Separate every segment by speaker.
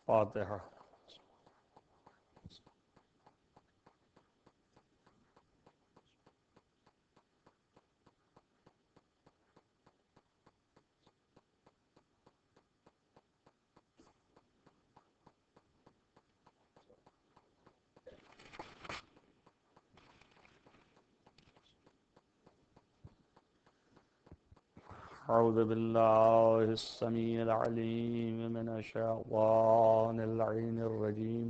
Speaker 1: فاتحہ۔ أعوذ بالله السميع العليم من الشيطان اللعين الرجيم.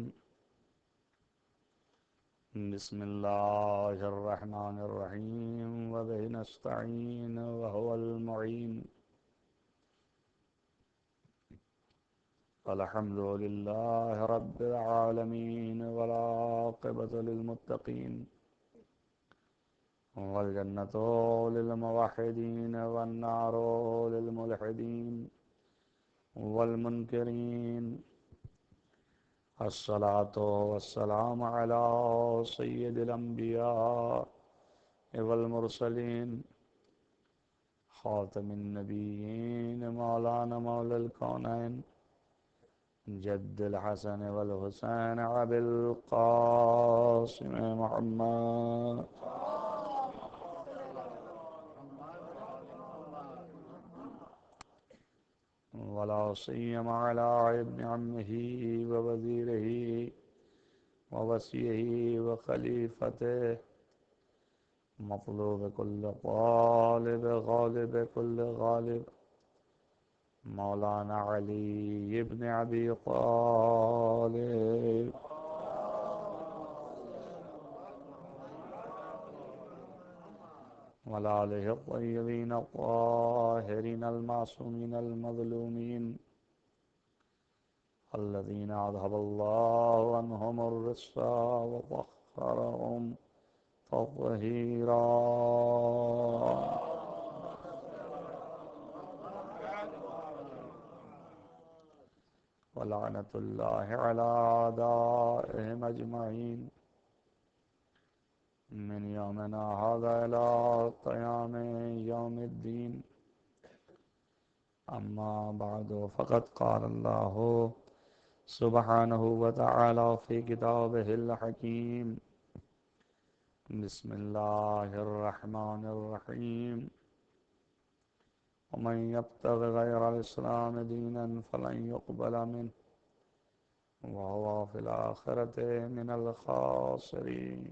Speaker 1: بسم الله الرحمن الرحيم وبه نستعين وهو المعين. الحمد لله رب العالمين والعاقبة للمتقين والجنة للموحدين والنار للملحدين والمنكرين. الصلاة والسلام على سيد الأنبياء والمرسلين خاتم النبيين مولانا مولى الكونين جد الحسن والحسين أبي القاسم محمد ولا سيما على ابن عمه ووزيره ووصيه وخليفته مطلوب كل طالب غالب كل غالب مولانا علي بن أبي طالب وعلى آله الطيبين الطاهرين المعصومين المظلومين الذين أذهب الله عنهم الرجس وطهرهم تطهيرا. ولعنة الله على أعدائهم أجمعين من يومنا هذا إلى قيام يوم الدين. أما بعد فقد قال الله سبحانه وتعالى في كتابه الحكيم: بسم الله الرحمن الرحيم. ومن يبتغ غير الإسلام دينا فلن يقبل منه وهو في الآخرة من الخاسرين.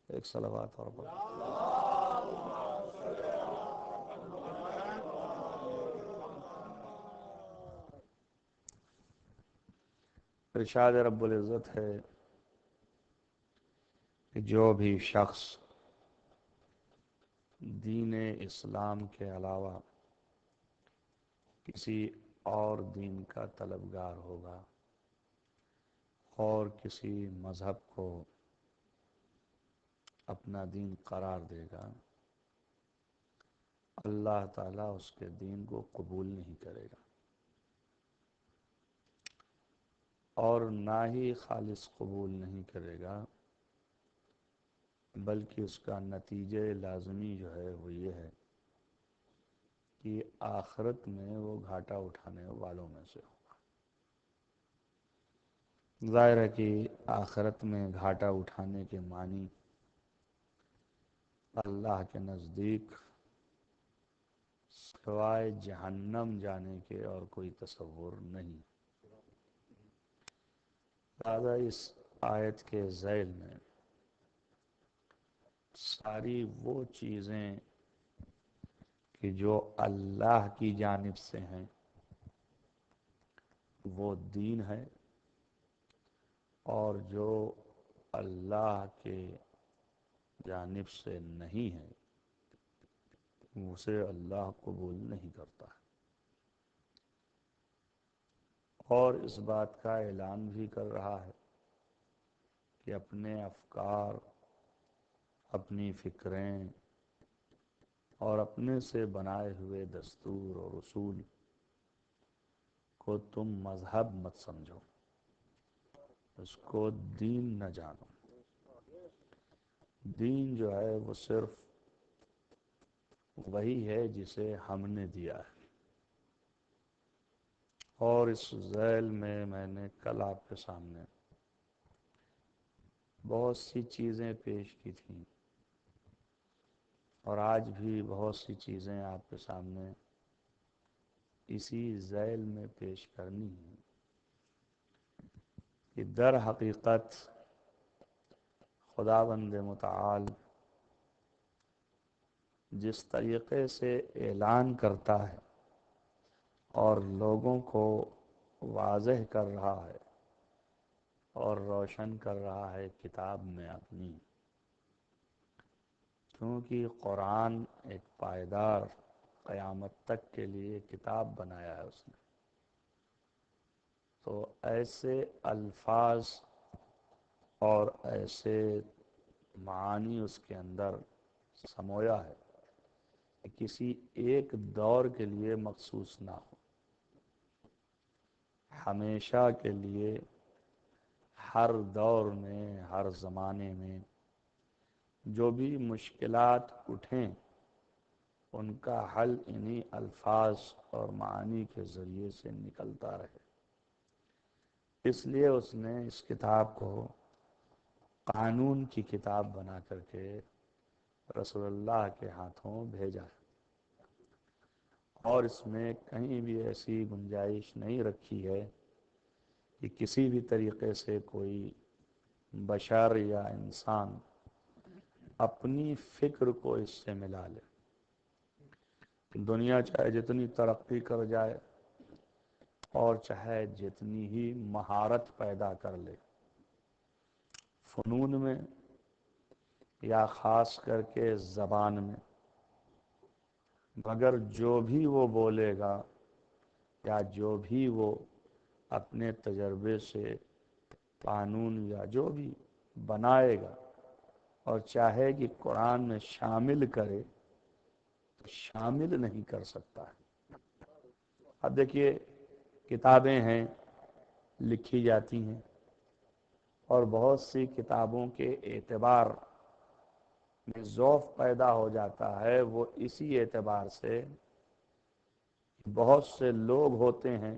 Speaker 1: ایک صلوات اور پڑھو. ارشاد رب العزت ہے کہ جو بھی شخص دین اسلام کے علاوہ کسی اور دین کا طلبگار ہوگا اور کسی مذہب کو اپنا دین قرار دے گا، اللہ تعالیٰ اس کے دین کو قبول نہیں کرے گا، اور نہ ہی خالص قبول نہیں کرے گا بلکہ اس کا نتیجہ لازمی جو ہے وہ یہ ہے کہ آخرت میں وہ گھاٹا اٹھانے والوں میں سے ہوگا. ظاہر ہے کہ آخرت میں گھاٹا اٹھانے کے معنی اللہ کے نزدیک سوائے جہنم جانے کے اور کوئی تصور نہیں. لہذا اس آیت کے ذیل میں ساری وہ چیزیں کہ جو اللہ کی جانب سے ہیں وہ دین ہے، اور جو اللہ کے جانب سے نہیں ہے اسے اللہ قبول نہیں کرتا ہے. اور اس بات کا اعلان بھی کر رہا ہے کہ اپنے افکار، اپنی فکریں اور اپنے سے بنائے ہوئے دستور اور اصول کو تم مذہب مت سمجھو، اس کو دین نہ جانو. دین جو ہے وہ صرف وہی ہے جسے ہم نے دیا ہے۔ اور اس ذیل میں نے کل آپ کے سامنے بہت سی چیزیں پیش کی تھیں، اور آج بھی بہت سی چیزیں آپ کے سامنے اسی ذیل میں پیش کرنی ہیں کہ در حقیقت خداوند متعال جس طریقے سے اعلان کرتا ہے اور لوگوں کو واضح کر رہا ہے اور روشن کر رہا ہے کتاب میں اپنی، کیونکہ قرآن ایک پائیدار قیامت تک کے لیے کتاب بنایا ہے اس نے، تو ایسے الفاظ اور ایسے معانی اس کے اندر سمویا ہے کہ کسی ایک دور کے لیے مخصوص نہ ہو، ہمیشہ کے لیے ہر دور میں ہر زمانے میں جو بھی مشکلات اٹھیں ان کا حل انہی الفاظ اور معانی کے ذریعے سے نکلتا رہے۔ اس لیے اس نے اس کتاب کو قانون کی کتاب بنا کر کے رسول اللہ کے ہاتھوں بھیجا ہے، اور اس میں کہیں بھی ایسی گنجائش نہیں رکھی ہے کہ کسی بھی طریقے سے کوئی بشر یا انسان اپنی فکر کو اس سے ملا لے۔ دنیا چاہے جتنی ترقی کر جائے اور چاہے جتنی ہی مہارت پیدا کر لے فنون میں یا خاص کر کے زبان میں، مگر جو بھی وہ بولے گا یا جو بھی وہ اپنے تجربے سے قانون یا جو بھی بنائے گا اور چاہے کہ قرآن میں شامل کرے تو شامل نہیں کر سکتا ہے۔ اب دیکھیے کتابیں ہیں، لکھی جاتی ہیں، اور بہت سی کتابوں کے اعتبار میں ذوف پیدا ہو جاتا ہے، وہ اسی اعتبار سے بہت سے لوگ ہوتے ہیں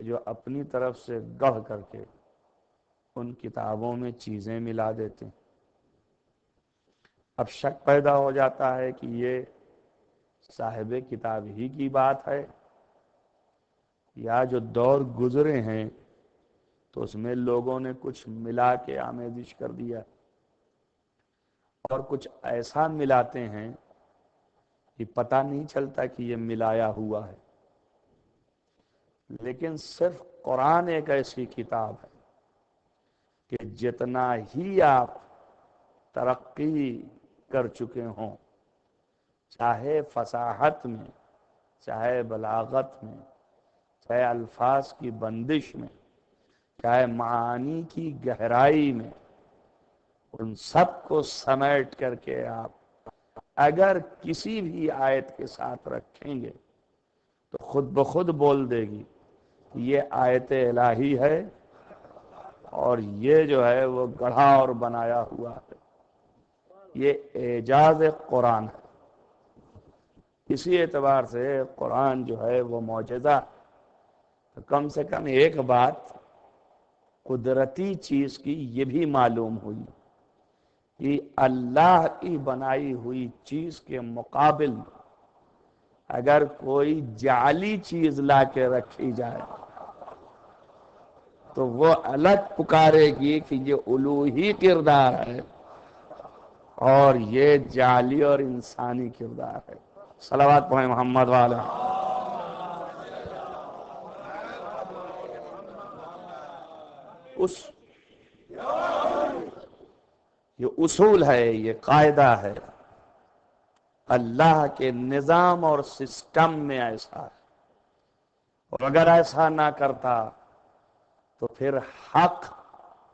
Speaker 1: جو اپنی طرف سے گڑھ کر کے ان کتابوں میں چیزیں ملا دیتے ہیں۔ اب شک پیدا ہو جاتا ہے کہ یہ صاحب کتاب ہی کی بات ہے یا جو دور گزرے ہیں تو اس میں لوگوں نے کچھ ملا کے آمیزش کر دیا، اور کچھ ایسا ملاتے ہیں کہ پتہ نہیں چلتا کہ یہ ملایا ہوا ہے۔ لیکن صرف قرآن ایک ایسی کتاب ہے کہ جتنا ہی آپ ترقی کر چکے ہوں، چاہے فصاحت میں، چاہے بلاغت میں، چاہے الفاظ کی بندش میں، چاہے معانی کی گہرائی میں، ان سب کو سمیٹ کر کے آپ اگر کسی بھی آیت کے ساتھ رکھیں گے تو خود بخود بول دے گی یہ آیت الہی ہے اور یہ جو ہے وہ گڑھا اور بنایا ہوا ہے، یہ اعجاز قرآن ہے۔ اسی اعتبار سے قرآن جو ہے وہ معجزہ، تو کم سے کم ایک بات قدرتی چیز کی یہ بھی معلوم ہوئی کہ اللہ کی بنائی ہوئی چیز کے مقابل اگر کوئی جعلی چیز لا کے رکھی جائے تو وہ الگ پکارے گی کہ یہ الوہی کردار ہے اور یہ جعلی اور انسانی کردار ہے۔ صلوات پڑھیں محمد والا۔ یہ اصول ہے، یہ قاعدہ ہے، اللہ کے نظام اور سسٹم میں ایسا ہے، اور اگر ایسا نہ کرتا تو پھر حق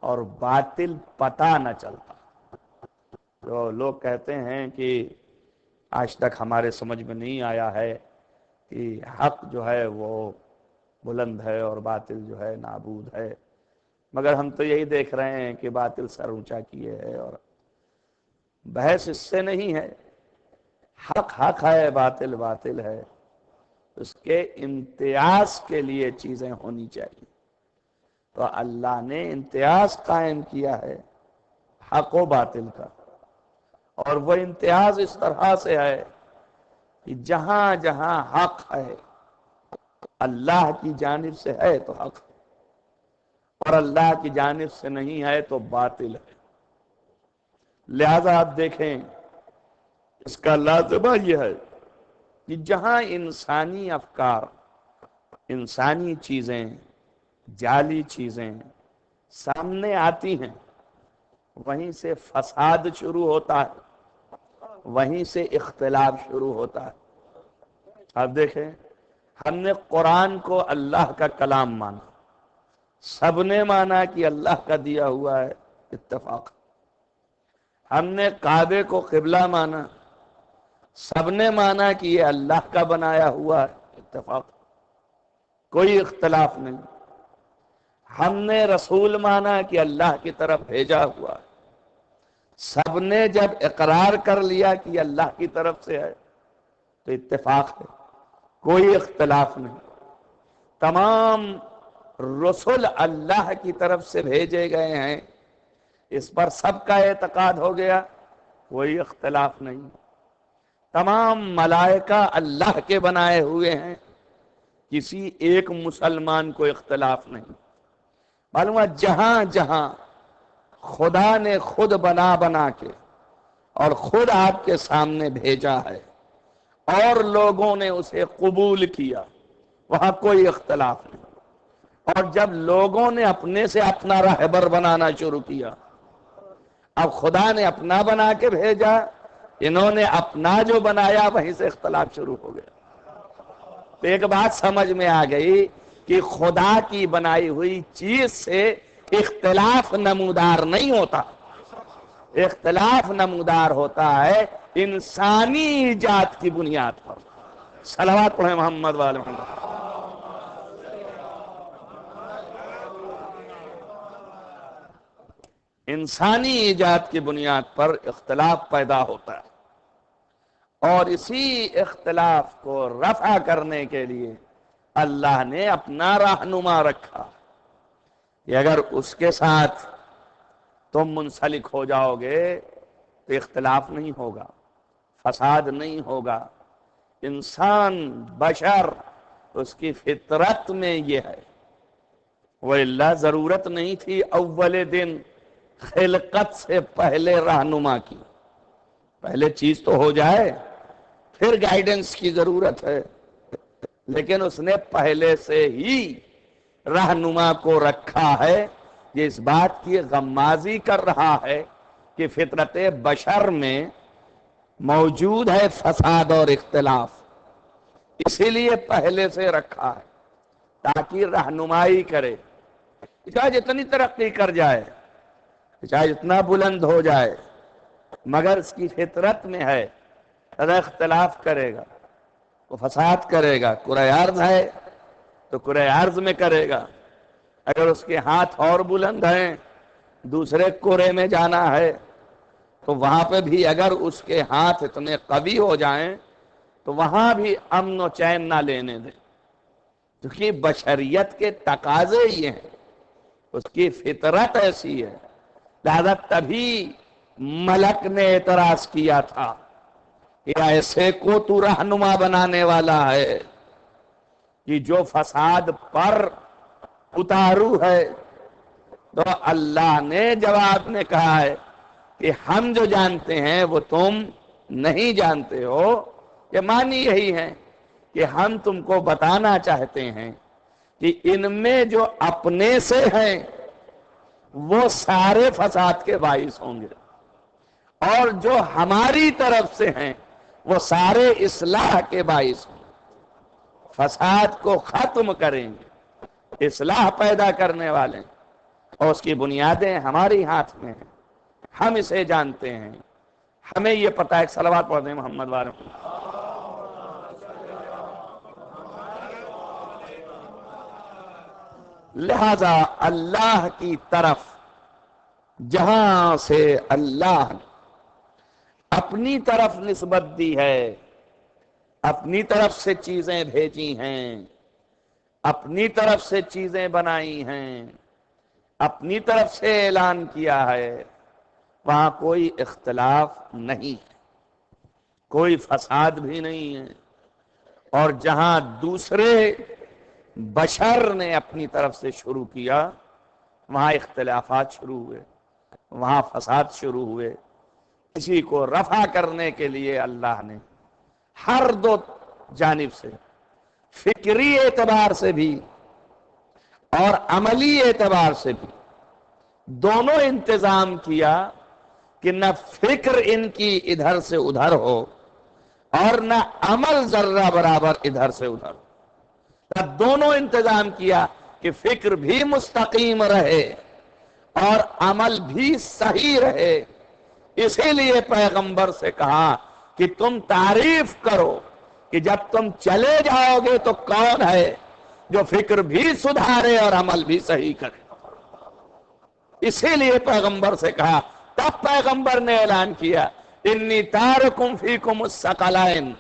Speaker 1: اور باطل پتہ نہ چلتا۔ جو لوگ کہتے ہیں کہ آج تک ہمارے سمجھ میں نہیں آیا ہے کہ حق جو ہے وہ بلند ہے اور باطل جو ہے نابود ہے، مگر ہم تو یہی دیکھ رہے ہیں کہ باطل سر اونچا کیے ہے، اور بحث اس سے نہیں ہے، حق حق ہے، باطل باطل ہے، اس کے امتیاز کے لیے چیزیں ہونی چاہیے۔ تو اللہ نے امتیاز قائم کیا ہے حق و باطل کا، اور وہ امتیاز اس طرح سے ہے کہ جہاں جہاں حق ہے اللہ کی جانب سے ہے تو حق، اور اللہ کی جانب سے نہیں ہے تو باطل ہے۔ لہذا آپ دیکھیں اس کا لازمہ یہ ہے کہ جہاں انسانی افکار، انسانی چیزیں، جعلی چیزیں سامنے آتی ہیں، وہیں سے فساد شروع ہوتا ہے، وہیں سے اختلاف شروع ہوتا ہے۔ آپ دیکھیں ہم نے قرآن کو اللہ کا کلام مانا، سب نے مانا کہ اللہ کا دیا ہوا ہے، اتفاق۔ ہم نے کعبے کو قبلہ مانا، سب نے مانا کہ یہ اللہ کا بنایا ہوا ہے، اتفاق، کوئی اختلاف نہیں۔ ہم نے رسول مانا کہ اللہ کی طرف بھیجا ہوا ہے، سب نے جب اقرار کر لیا کہ اللہ کی طرف سے ہے تو اتفاق ہے، کوئی اختلاف نہیں۔ تمام رسول اللہ کی طرف سے بھیجے گئے ہیں، اس پر سب کا اعتقاد ہو گیا، کوئی اختلاف نہیں۔ تمام ملائکہ اللہ کے بنائے ہوئے ہیں، کسی ایک مسلمان کو اختلاف نہیں۔ معلوم ہے جہاں جہاں خدا نے خود بنا کے اور خود آپ کے سامنے بھیجا ہے اور لوگوں نے اسے قبول کیا، وہاں کوئی اختلاف نہیں۔ اور جب لوگوں نے اپنے سے اپنا رہبر بنانا شروع کیا، اب خدا نے اپنا بنا کے بھیجا، انہوں نے اپنا جو بنایا وہیں سے اختلاف شروع ہو گیا۔ تو ایک بات سمجھ میں آ گئی کہ خدا کی بنائی ہوئی چیز سے اختلاف نمودار نہیں ہوتا، اختلاف نمودار ہوتا ہے انسانی ایجاد کی بنیاد پر۔ صلوات پڑھیں محمد والے محمد۔ انسانی ایجاد کی بنیاد پر اختلاف پیدا ہوتا ہے، اور اسی اختلاف کو رفع کرنے کے لیے اللہ نے اپنا رہنما رکھا کہ اگر اس کے ساتھ تم منسلک ہو جاؤ گے تو اختلاف نہیں ہوگا، فساد نہیں ہوگا۔ انسان بشر اس کی فطرت میں یہ ہے، وہ اللہ ضرورت نہیں تھی اول دن خلقت سے پہلے رہنما کی، پہلے چیز تو ہو جائے پھر گائیڈنس کی ضرورت ہے، لیکن اس نے پہلے سے ہی رہنما کو رکھا ہے۔ یہ اس بات کی غمازی کر رہا ہے کہ فطرت بشر میں موجود ہے فساد اور اختلاف، اسی لیے پہلے سے رکھا ہے تاکہ رہنمائی کرے۔ چاہے جتنی ترقی کر جائے، چاہے جتنا بلند ہو جائے، مگر اس کی فطرت میں ہے اگر اختلاف کرے گا وہ فساد کرے گا۔ کرۂ ارض ہے تو کرۂ ارض میں کرے گا، اگر اس کے ہاتھ اور بلند ہیں، دوسرے کرے میں جانا ہے تو وہاں پہ بھی اگر اس کے ہاتھ اتنے قوی ہو جائیں تو وہاں بھی امن و چین نہ لینے دیں، کیونکہ بشریت کے تقاضے یہ ہیں، اس کی فطرت ایسی ہے۔ لہذا تبھی ملک نے اعتراض کیا تھا کہ ایسے کو تو رہنما بنانے والا ہے کہ جو فساد پر اتارو ہے۔ تو اللہ نے جواب میں کہا ہے کہ ہم جو جانتے ہیں وہ تم نہیں جانتے ہو۔ یہ معنی یہی ہے کہ ہم تم کو بتانا چاہتے ہیں کہ ان میں جو اپنے سے ہیں وہ سارے فساد کے باعث ہوں گے، اور جو ہماری طرف سے ہیں وہ سارے اصلاح کے باعث ہوں گے۔ فساد کو ختم کریں گے، اصلاح پیدا کرنے والے، اور اس کی بنیادیں ہماری ہاتھ میں ہیں، ہم اسے جانتے ہیں، ہمیں یہ پتہ ہے۔ صلوات پڑھتے ہیں محمد والے۔ لہذا اللہ کی طرف جہاں سے اللہ اپنی طرف نسبت دی ہے، اپنی طرف سے چیزیں بھیجی ہیں، اپنی طرف سے چیزیں بنائی ہیں، اپنی طرف سے اعلان کیا ہے، وہاں کوئی اختلاف نہیں ہے، کوئی فساد بھی نہیں ہے۔ اور جہاں دوسرے بشر نے اپنی طرف سے شروع کیا، وہاں اختلافات شروع ہوئے، وہاں فساد شروع ہوئے۔ کسی کو رفع کرنے کے لیے اللہ نے ہر دو جانب سے، فکری اعتبار سے بھی اور عملی اعتبار سے بھی، دونوں انتظام کیا کہ نہ فکر ان کی ادھر سے ادھر ہو اور نہ عمل ذرہ برابر ادھر سے ادھر ہو۔ دونوں انتظام کیا کہ فکر بھی مستقیم رہے اور عمل بھی صحیح رہے۔ اسی لیے پیغمبر سے کہا کہ تم تعریف کرو کہ جب تم چلے جاؤ گے تو کون ہے جو فکر بھی سدھارے اور عمل بھی صحیح کرے۔ اسی لیے پیغمبر سے کہا، تب پیغمبر نے اعلان کیا، انی تارکم فیکم الثقلین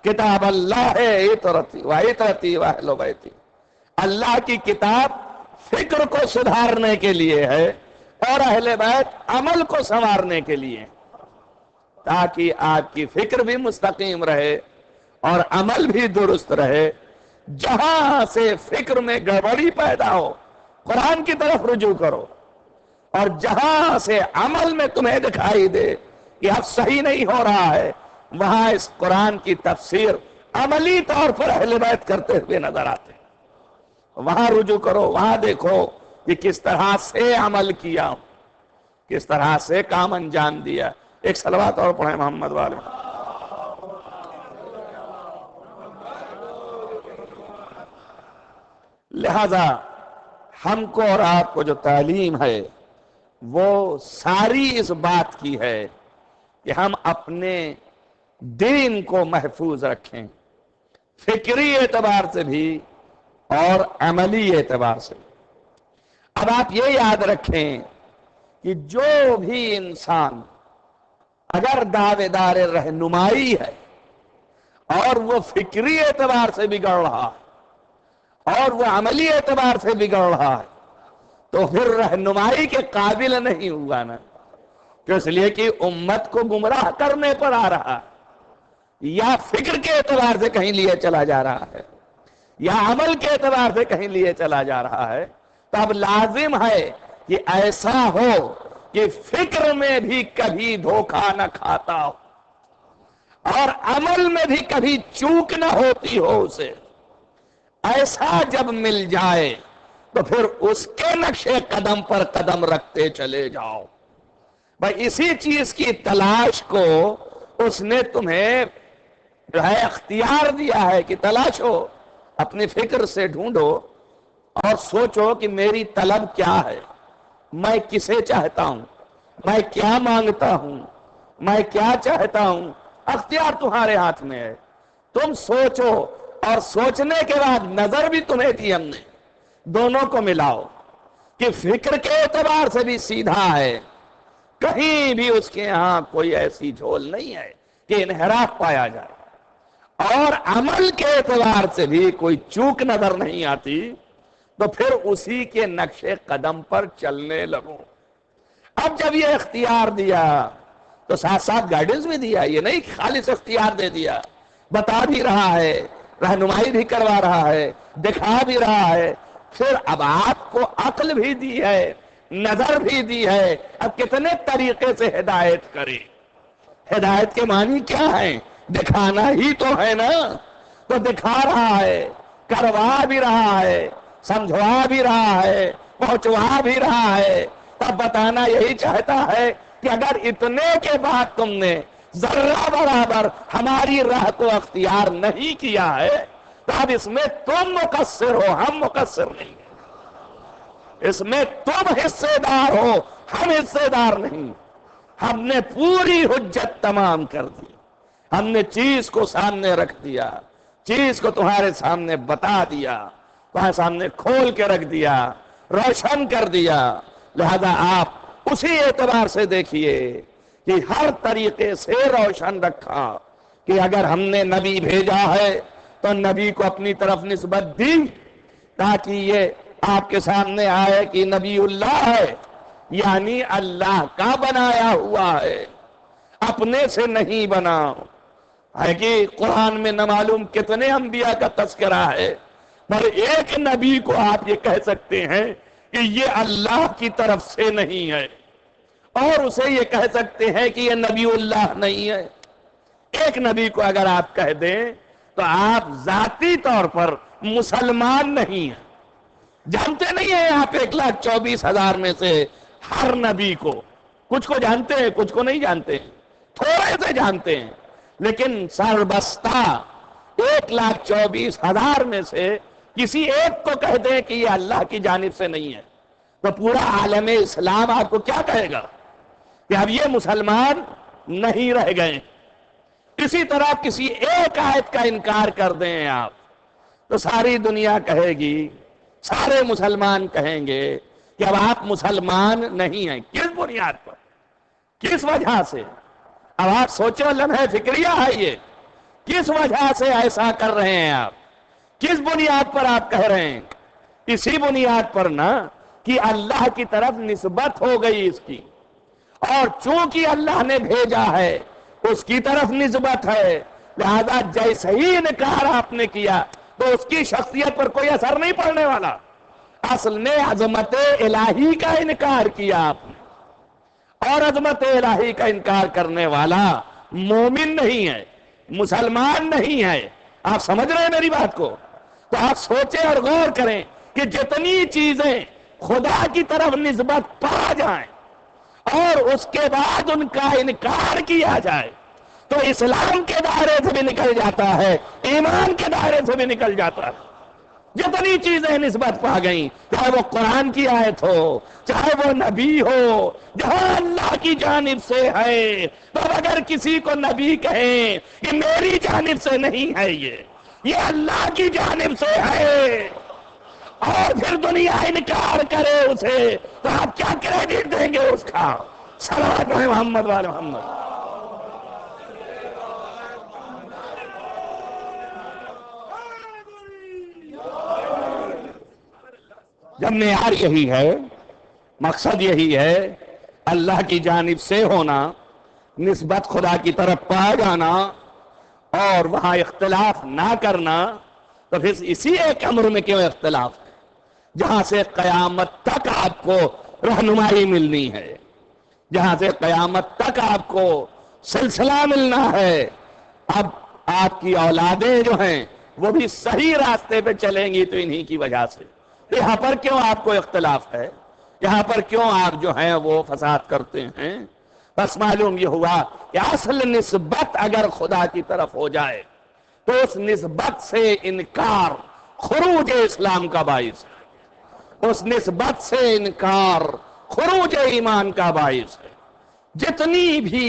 Speaker 1: کتاب اللہ عطرتی وعطرتی واہل بیتی۔ اللہ کی کتاب فکر کو سدھارنے کے لیے ہے اور اہل بیت عمل کو سنوارنے کے لیے، تاکہ آپ کی فکر بھی مستقیم رہے اور عمل بھی درست رہے۔ جہاں سے فکر میں گڑبڑی پیدا ہو، قرآن کی طرف رجوع کرو، اور جہاں سے عمل میں تمہیں دکھائی دے کہ اب صحیح نہیں ہو رہا ہے، وہاں اس قرآن کی تفسیر عملی طور پر اہل بیت کرتے ہوئے نظر آتے، وہاں رجوع کرو، وہاں دیکھو کہ کس طرح سے عمل کیا، کس طرح سے کام انجام دیا۔ ایک صلوات اور پڑھیں محمد والے۔ لہذا ہم کو اور آپ کو جو تعلیم ہے وہ ساری اس بات کی ہے کہ ہم اپنے دین کو محفوظ رکھیں، فکری اعتبار سے بھی اور عملی اعتبار سے۔ اب آپ یہ یاد رکھیں کہ جو بھی انسان اگر دعوے دار رہنمائی ہے اور وہ فکری اعتبار سے بگڑ رہا ہے اور وہ عملی اعتبار سے بگڑ رہا ہے، تو پھر رہنمائی کے قابل نہیں ہوا نا، کہ اس لیے کہ امت کو گمراہ کرنے پر آ رہا ہے، یا فکر کے اعتبار سے کہیں لیے چلا جا رہا ہے، یا عمل کے اعتبار سے کہیں لیے چلا جا رہا ہے۔ تو اب لازم ہے کہ ایسا ہو کہ فکر میں بھی کبھی دھوکہ نہ کھاتا ہو اور عمل میں بھی کبھی چوک نہ ہوتی ہو اسے۔ ایسا جب مل جائے تو پھر اس کے نقش قدم پر قدم رکھتے چلے جاؤ۔ بھائی اسی چیز کی تلاش کو اس نے تمہیں جو ہے اختیار دیا ہے کہ تلاشو، اپنی فکر سے ڈھونڈو اور سوچو کہ میری طلب کیا ہے، میں کسے چاہتا ہوں، میں کیا مانگتا ہوں، میں کیا چاہتا ہوں۔ اختیار تمہارے ہاتھ میں ہے، تم سوچو، اور سوچنے کے بعد نظر بھی تمہیں دی ہم نے، دونوں کو ملاؤ کہ فکر کے اعتبار سے بھی سیدھا ہے، کہیں بھی اس کے ہاں کوئی ایسی جھول نہیں ہے کہ انحراف پایا جائے، اور عمل کے اعتبار سے بھی کوئی چوک نظر نہیں آتی، تو پھر اسی کے نقش قدم پر چلنے لگو۔ اب جب یہ اختیار دیا تو ساتھ ساتھ گائیڈنس بھی دیا، یہ نہیں کہ خالص اختیار دے دیا، بتا بھی رہا ہے، رہنمائی بھی کروا رہا ہے، دکھا بھی رہا ہے، پھر اب آپ کو عقل بھی دی ہے، نظر بھی دی ہے، اب کتنے طریقے سے ہدایت کرے۔ ہدایت کے معنی کیا ہے؟ دکھانا ہی تو ہے نا، تو دکھا رہا ہے، کروا بھی رہا ہے، سمجھوا بھی رہا ہے، پہنچوا بھی رہا ہے۔ تب بتانا یہی چاہتا ہے کہ اگر اتنے کے بعد تم نے ذرہ برابر ہماری راہ کو اختیار نہیں کیا ہے تو اب اس میں تم مقصر ہو، ہم مقصر نہیں ہیں۔ اس میں تم حصے دار ہو، ہم حصے دار نہیں۔ ہم نے پوری حجت تمام کر دی، ہم نے چیز کو سامنے رکھ دیا، چیز کو تمہارے سامنے بتا دیا، تمہارے سامنے کھول کے رکھ دیا، روشن کر دیا۔ لہذا آپ اسی اعتبار سے دیکھیے کہ ہر طریقے سے روشن رکھا کہ اگر ہم نے نبی بھیجا ہے تو نبی کو اپنی طرف نسبت دی تاکہ یہ آپ کے سامنے آئے کہ نبی اللہ ہے، یعنی اللہ کا بنایا ہوا ہے، اپنے سے نہیں بنا ہے۔ کہ قرآن میں نہ معلوم کتنے انبیاء کا تذکرہ ہے، پر ایک نبی کو آپ یہ کہہ سکتے ہیں کہ یہ اللہ کی طرف سے نہیں ہے، اور اسے یہ کہہ سکتے ہیں کہ یہ نبی اللہ نہیں ہے۔ ایک نبی کو اگر آپ کہہ دیں تو آپ ذاتی طور پر مسلمان نہیں ہیں، جانتے نہیں ہیں آپ 1,24,000 میں سے ہر نبی کو، کچھ کو جانتے ہیں کچھ کو نہیں جانتے ہیں، تھوڑے سے جانتے ہیں، لیکن سربستہ 1,24,000 میں سے کسی ایک کو کہہ دیں کہ یہ اللہ کی جانب سے نہیں ہے تو پورا عالم اسلام آپ کو کیا کہے گا کہ اب یہ مسلمان نہیں رہ گئے۔ اسی طرح کسی ایک آیت کا انکار کر دیں آپ تو ساری دنیا کہے گی، سارے مسلمان کہیں گے کہ اب آپ مسلمان نہیں ہیں۔ کس بنیاد پر، کس وجہ سے؟ اب آپ سوچو، لمحہ فکریہ ہے یہ، کس وجہ سے ایسا کر رہے ہیں آپ؟ کس بنیاد پر آپ کہہ رہے ہیں؟ اسی بنیاد پر نا کہ اللہ کی طرف نسبت ہو گئی اس کی، اور چونکہ اللہ نے بھیجا ہے اس کی طرف نسبت ہے، لہذا جیسے ہی انکار آپ نے کیا تو اس کی شخصیت پر کوئی اثر نہیں پڑنے والا۔ اصل نے عظمت الہی کا انکار کیا آپ نے، اور عظمت الہی کا انکار کرنے والا مومن نہیں ہے، مسلمان نہیں ہے۔ آپ سمجھ رہے ہیں میری بات کو؟ تو آپ سوچیں اور غور کریں کہ جتنی چیزیں خدا کی طرف نسبت پا جائیں اور اس کے بعد ان کا انکار کیا جائے تو اسلام کے دائرے سے بھی نکل جاتا ہے، ایمان کے دائرے سے بھی نکل جاتا ہے۔ جتنی چیزیں نسبت پا گئیں، چاہے وہ قرآن کی آیت ہو، چاہے وہ نبی ہو، جہاں اللہ کی جانب سے ہے، تو اگر کسی کو نبی کہیں کہ میری جانب سے نہیں ہے، یہ اللہ کی جانب سے ہے، اور پھر دنیا انکار کرے اسے، تو آپ کیا کریڈٹ دیں گے اس کا؟ صلوات محمد وعلی محمد۔ جب معیار یہی ہے، مقصد یہی ہے، اللہ کی جانب سے ہونا، نسبت خدا کی طرف پا جانا، اور وہاں اختلاف نہ کرنا، تو پھر اسی ایک امر میں کیوں اختلاف ہے جہاں سے قیامت تک آپ کو رہنمائی ملنی ہے، جہاں سے قیامت تک آپ کو سلسلہ ملنا ہے۔ اب آپ کی اولادیں جو ہیں وہ بھی صحیح راستے پہ چلیں گی تو انہی کی وجہ سے۔ یہاں پر کیوں آپ کو اختلاف ہے؟ یہاں پر کیوں آپ جو ہیں وہ فساد کرتے ہیں؟ بس معلوم یہ ہوا کہ اصل نسبت اگر خدا کی طرف ہو جائے تو اس نسبت سے انکار خروج اسلام کا باعث ہے، اس نسبت سے انکار خروج ایمان کا باعث ہے۔ جتنی بھی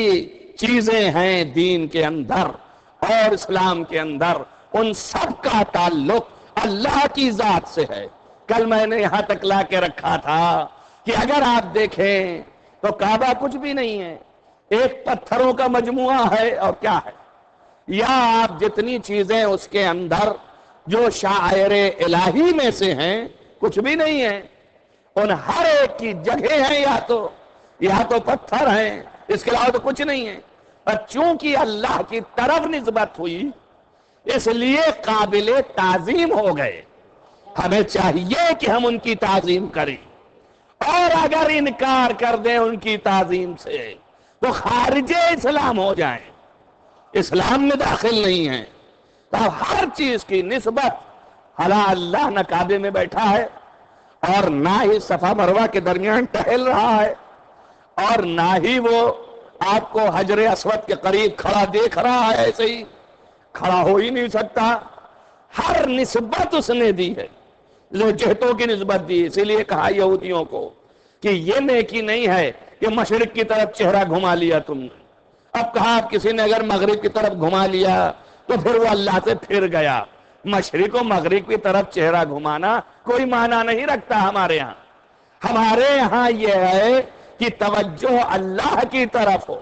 Speaker 1: چیزیں ہیں دین کے اندر اور اسلام کے اندر، ان سب کا تعلق اللہ کی ذات سے ہے۔ کل میں نے یہاں تک لا کے رکھا تھا کہ اگر آپ دیکھیں تو کعبہ کچھ بھی نہیں ہے، ایک پتھروں کا مجموعہ ہے، اور کیا ہے؟ یا آپ جتنی چیزیں اس کے اندر جو شاعر الہی میں سے ہیں کچھ بھی نہیں ہے، ان ہر ایک کی جگہ ہیں، یا تو پتھر ہیں، اس کے علاوہ تو کچھ نہیں ہے۔ اور چونکہ اللہ کی طرف نسبت ہوئی اس لیے قابل تعظیم ہو گئے، ہمیں چاہیے کہ ہم ان کی تعظیم کریں، اور اگر انکار کر دیں ان کی تعظیم سے تو خارج اسلام ہو جائیں، اسلام میں داخل نہیں ہیں۔ تو ہر چیز کی نسبت، حالا اللہ نہ کعبے میں بیٹھا ہے اور نہ ہی صفا مروہ کے درمیان ٹہل رہا ہے، اور نہ ہی وہ آپ کو حجر اسود کے قریب کھڑا دیکھ رہا ہے، ایسے ہی کھڑا ہو ہی نہیں سکتا۔ ہر نسبت اس نے دی ہے، جو جہتوں کی نسبت دی، اسی لیے کہا یہودیوں کو کہ یہ نیکی نہیں ہے کہ مشرق کی طرف چہرہ گھما لیا تم نے۔ اب کہا کسی نے اگر مغرب کی طرف گھما لیا تو پھر وہ اللہ سے پھر گیا۔ مشرق و مغرب کی طرف چہرہ گھمانا کوئی معنی نہیں رکھتا ہمارے ہاں۔ ہمارے ہاں یہ ہے کہ توجہ اللہ کی طرف ہو،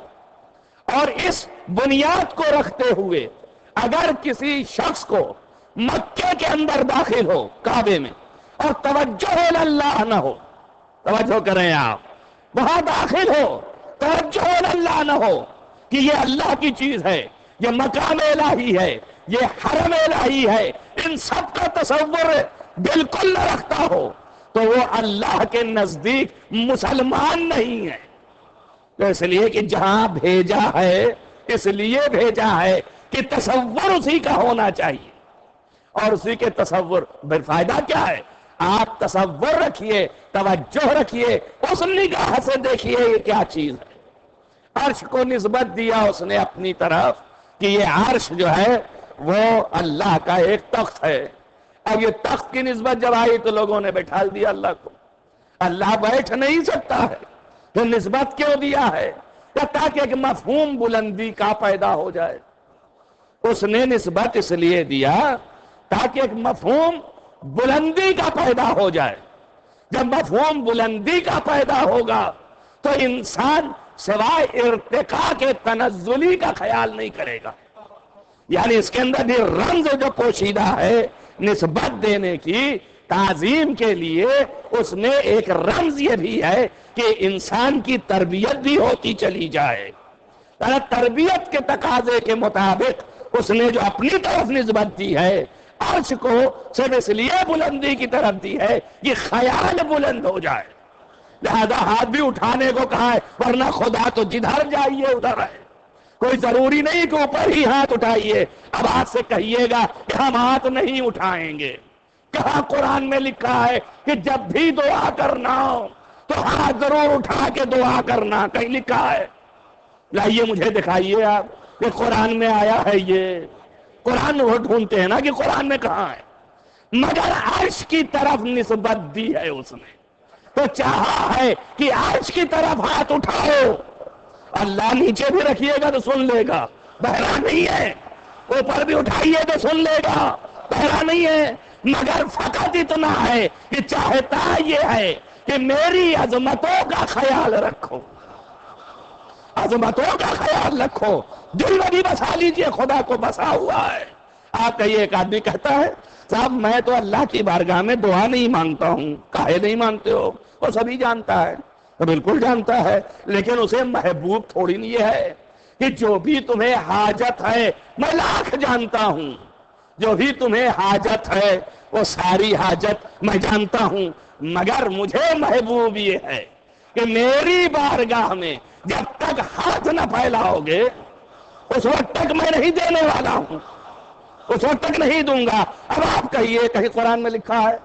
Speaker 1: اور اس بنیاد کو رکھتے ہوئے اگر کسی شخص کو مکے کے اندر داخل ہو کعبے میں اور توجہ اللہ نہ ہو، توجہ کریں آپ، وہاں داخل ہو توجہ اللہ نہ ہو کہ یہ اللہ کی چیز ہے، یہ مقام الہی ہے، یہ حرم الہی ہے، ان سب کا تصور بالکل نہ رکھتا ہو تو وہ اللہ کے نزدیک مسلمان نہیں ہے۔ تو اس لیے کہ جہاں بھیجا ہے اس لیے بھیجا ہے کہ تصور اسی کا ہونا چاہیے، اور اسی کے تصور فائدہ کیا ہے؟ آپ تصور رکھیے، توجہ رکھیے، اس نگاہ سے دیکھیے یہ کیا چیز ہے۔ عرش کو نسبت دیا اس نے اپنی طرف کہ یہ عرش جو ہے وہ اللہ کا ایک تخت ہے۔ اب یہ تخت کی نسبت جب آئی تو لوگوں نے بٹھا دیا اللہ کو، اللہ بیٹھ نہیں سکتا ہے تو نسبت کیوں دیا ہے؟ تاکہ ایک مفہوم بلندی کا پیدا ہو جائے۔ اس نے نسبت اس لیے دیا تاکہ ایک مفہوم بلندی کا پیدا ہو جائے۔ جب مفہوم بلندی کا پیدا ہوگا تو انسان سوائے ارتقاء کے تنزلی کا خیال نہیں کرے گا۔ یعنی اس کے اندر بھی رمز جو پوشیدہ ہے نسبت دینے کی، تعظیم کے لیے، اس میں ایک رمز یہ بھی ہے کہ انسان کی تربیت بھی ہوتی چلی جائے۔ تربیت کے تقاضے کے مطابق اس نے جو اپنی طرف نسبت دی ہے عرش کو، صرف اس لیے بلندی کی طرف دی ہے کہ خیال بلند ہو جائے، لہذا ہاتھ بھی اٹھانے کو کہا ہے، ورنہ خدا تو جدھر جائیے ادھر ہے، کوئی ضروری نہیں کہ اوپر ہی ہاتھ اٹھائیے۔ اب ہاتھ سے کہیے گا کہ ہم ہاتھ نہیں اٹھائیں گے، کہاں قرآن میں لکھا ہے کہ جب بھی دعا کرنا ہو تو ہاتھ ضرور اٹھا کے دعا کرنا؟ کہیں لکھا ہے؟ لائیے مجھے دکھائیے آپ کہ قرآن میں آیا ہے یہ؟ قرآن وہ ڈھونڈتے ہیں نا کہ قرآن میں کہاں ہے، مگر عرش کی طرف نسبت دی ہے اس نے تو چاہا ہے کہ عرش کی طرف ہاتھ اٹھاؤ۔ اللہ نیچے بھی رکھیے گا تو سن لے گا، بہرا نہیں ہے، اوپر بھی اٹھائیے تو سن لے گا، بہرا نہیں ہے، مگر فقط اتنا ہے کہ چاہتا یہ ہے کہ میری عظمتوں کا خیال رکھو، عظمتوں کا خیال رکھو، دل میں بھی بسا لیجئے، خدا کو بسا ہوا ہے۔ آپ کہیے ایک آدمی کہتا ہے صاحب میں تو اللہ کی بارگاہ میں دعا نہیں مانگتا ہوں، کاہے نہیں مانتے ہو؟ وہ سبھی جانتا ہے، تو بالکل جانتا ہے، لیکن اسے محبوب تھوڑی نہیں ہے کہ جو بھی تمہیں حاجت ہے، میں لاکھ جانتا ہوں، جو بھی تمہیں حاجت ہے وہ ساری حاجت میں جانتا ہوں، مگر مجھے محبوب یہ ہے کہ میری بارگاہ میں جب تک ہاتھ نہ پھیلاؤ گے اس وقت تک میں نہیں دینے والا ہوں، اس وقت تک نہیں دوں گا۔ اب آپ کہیے کہیں قرآن میں لکھا ہے؟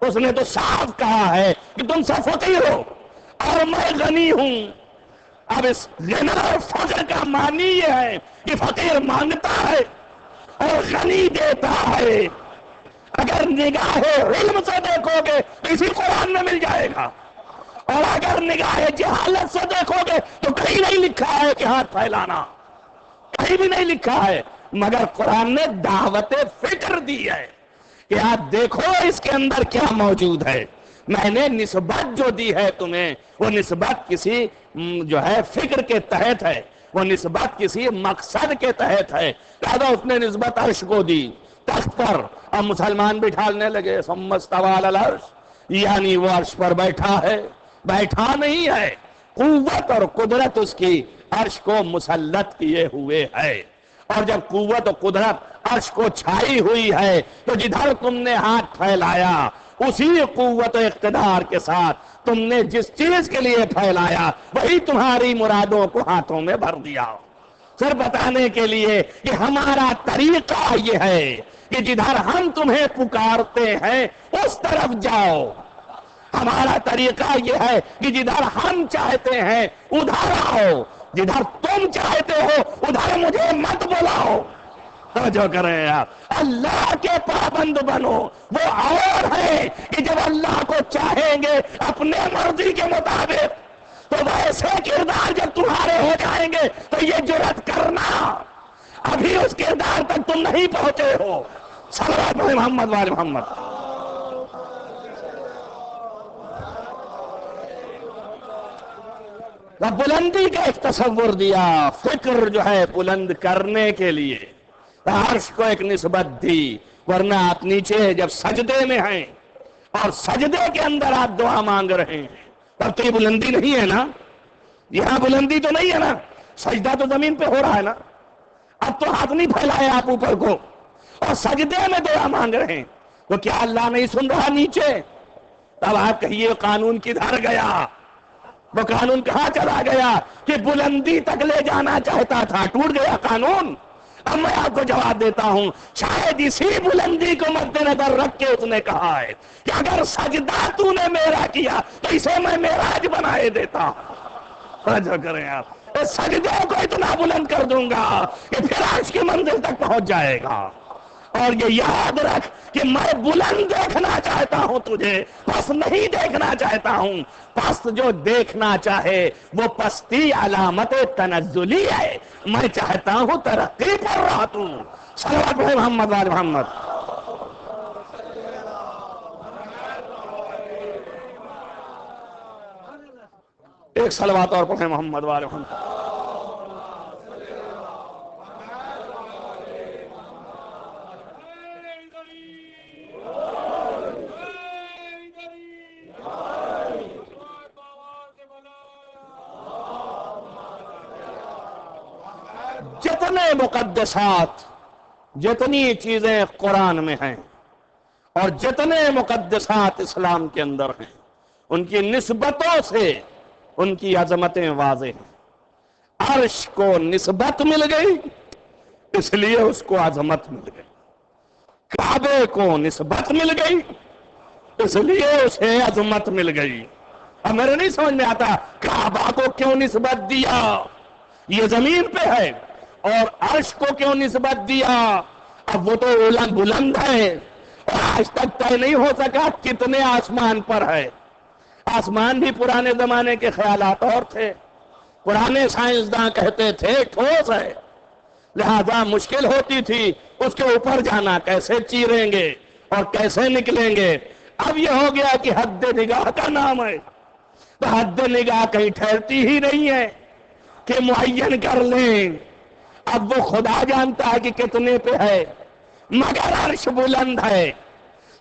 Speaker 1: اس نے تو صاف کہا ہے کہ تم سب فقیر ہو اور میں غنی ہوں۔ اب اس غنا اور فقر کا معنی یہ ہے کہ فقیر مانگتا ہے اور غنی دیتا ہے۔ اگر نگاہ علم سے دیکھو گے اسی قرآن میں مل جائے گا، اور اگر نگاہ جہالت سے دیکھو گے تو کہیں نہیں لکھا ہے کہ ہاتھ پھیلانا، کہیں بھی نہیں لکھا ہے، مگر قرآن نے دعوت فکر دی ہے کہ آپ دیکھو اس کے اندر کیا موجود ہے۔ میں نے نسبت جو دی ہے تمہیں وہ نسبت کسی جو ہے فکر کے تحت ہے، وہ نسبت کسی مقصد کے تحت ہے، لہذا اس نے نسبت عرش کو دی تخت پر، اور مسلمان بٹھالنے لگے ثم استوى علی العرش، یعنی وہ عرش پر بیٹھا ہے، بیٹھا نہیں ہے، قوت اور قدرت اس کی عرش کو مسلط کیے ہوئے ہے۔ اور جب قوت و قدرت عرش کو چھائی ہوئی ہے تو جدھر تم نے ہاتھ پھیلایا اسی قوت و اقتدار کے ساتھ تم نے جس چیز کے لیے پھیلایا وہی تمہاری مرادوں کو ہاتھوں میں بھر دیا۔ صرف بتانے کے لیے کہ ہمارا طریقہ یہ ہے کہ جدھر ہم تمہیں پکارتے ہیں اس طرف جاؤ، ہمارا طریقہ یہ ہے کہ جدھر ہم چاہتے ہیں ادھر آؤ، جدھر تم چاہتے ہو ادھر مجھے مت بلاؤ۔ توجہ کریں آپ، اللہ کے پابند بنو۔ وہ اور ہے کہ جب اللہ کو چاہیں گے اپنے مرضی کے مطابق تو ویسے کردار جب تمہارے ہو جائیں گے تو یہ جرات کرنا، ابھی اس کردار تک تم نہیں پہنچے ہو۔ صلوات محمد وآل محمد۔ بلندی کا ایک تصور دیا، فکر جو ہے بلند کرنے کے لیے عرش کو ایک نسبت دی، ورنہ آپ نیچے جب سجدے میں ہیں اور سجدے کے اندر آپ دعا مانگ رہے ہیں تب تو یہ بلندی نہیں ہے نا، یہاں بلندی تو نہیں ہے نا، سجدہ تو زمین پہ ہو رہا ہے نا، اب تو ہاتھ نہیں پھیلائے آپ اوپر کو اور سجدے میں دعا مانگ رہے ہیں، تو کیا اللہ نہیں سن رہا نیچے؟ تب آپ کہیے قانون کدھر گیا؟ وہ قانون کہاں چلا گیا کہ بلندی تک لے جانا چاہتا تھا؟ ٹوٹ گیا قانون؟ اب میں آپ کو جواب دیتا ہوں، شاید اسی بلندی کو مد نظر رکھ کے اس نے کہا ہے کہ اگر سجدہ تو نے میرا کیا تو اسے میں معراج بنائے دیتا ہوں۔ توجہ کریں آپ، اس سجدے کو اتنا بلند کر دوں گا کہ پھر عرش کی منزل تک پہنچ جائے گا۔ اور یہ یاد رکھ کہ میں بلند دیکھنا چاہتا ہوں تجھے، پس نہیں دیکھنا چاہتا ہوں۔ پست جو دیکھنا چاہے وہ پستی علامت تنزلی ہے، میں چاہتا ہوں ترقی پر رہا توں۔ صلوات پڑھیں محمد وآل محمد۔ ایک صلوات اور پڑھیں محمد وآل محمد۔ جتنے مقدسات، جتنی چیزیں قرآن میں ہیں اور جتنے مقدسات اسلام کے اندر ہیں، ان کی نسبتوں سے ان کی عظمتیں واضح ہیں۔ عرش کو نسبت مل گئی اس لیے اس کو عظمت مل گئی، کعبے کو نسبت مل گئی اس لیے اسے عظمت مل گئی۔ اب میرے نہیں سمجھ میں آتا کعبہ کو کیوں نسبت دیا، یہ زمین پہ ہے، اور عرش کو کیوں نسبت دیا؟ اب وہ تو بلند ہے اور آج تک طے نہیں ہو سکا کتنے آسمان پر ہے۔ آسمان بھی پرانے زمانے کے خیالات اور تھے، پرانے سائنسداں کہتے تھے ٹھوس ہے، لہذا مشکل ہوتی تھی اس کے اوپر جانا، کیسے چیریں گے اور کیسے نکلیں گے۔ اب یہ ہو گیا کہ حد نگاہ کا نام ہے، تو حد نگاہ کہیں ٹھہرتی ہی نہیں ہے کہ معین کر لیں۔ اب وہ خدا جانتا ہے کہ کتنے پہ ہے، مگر عرش بلند ہے،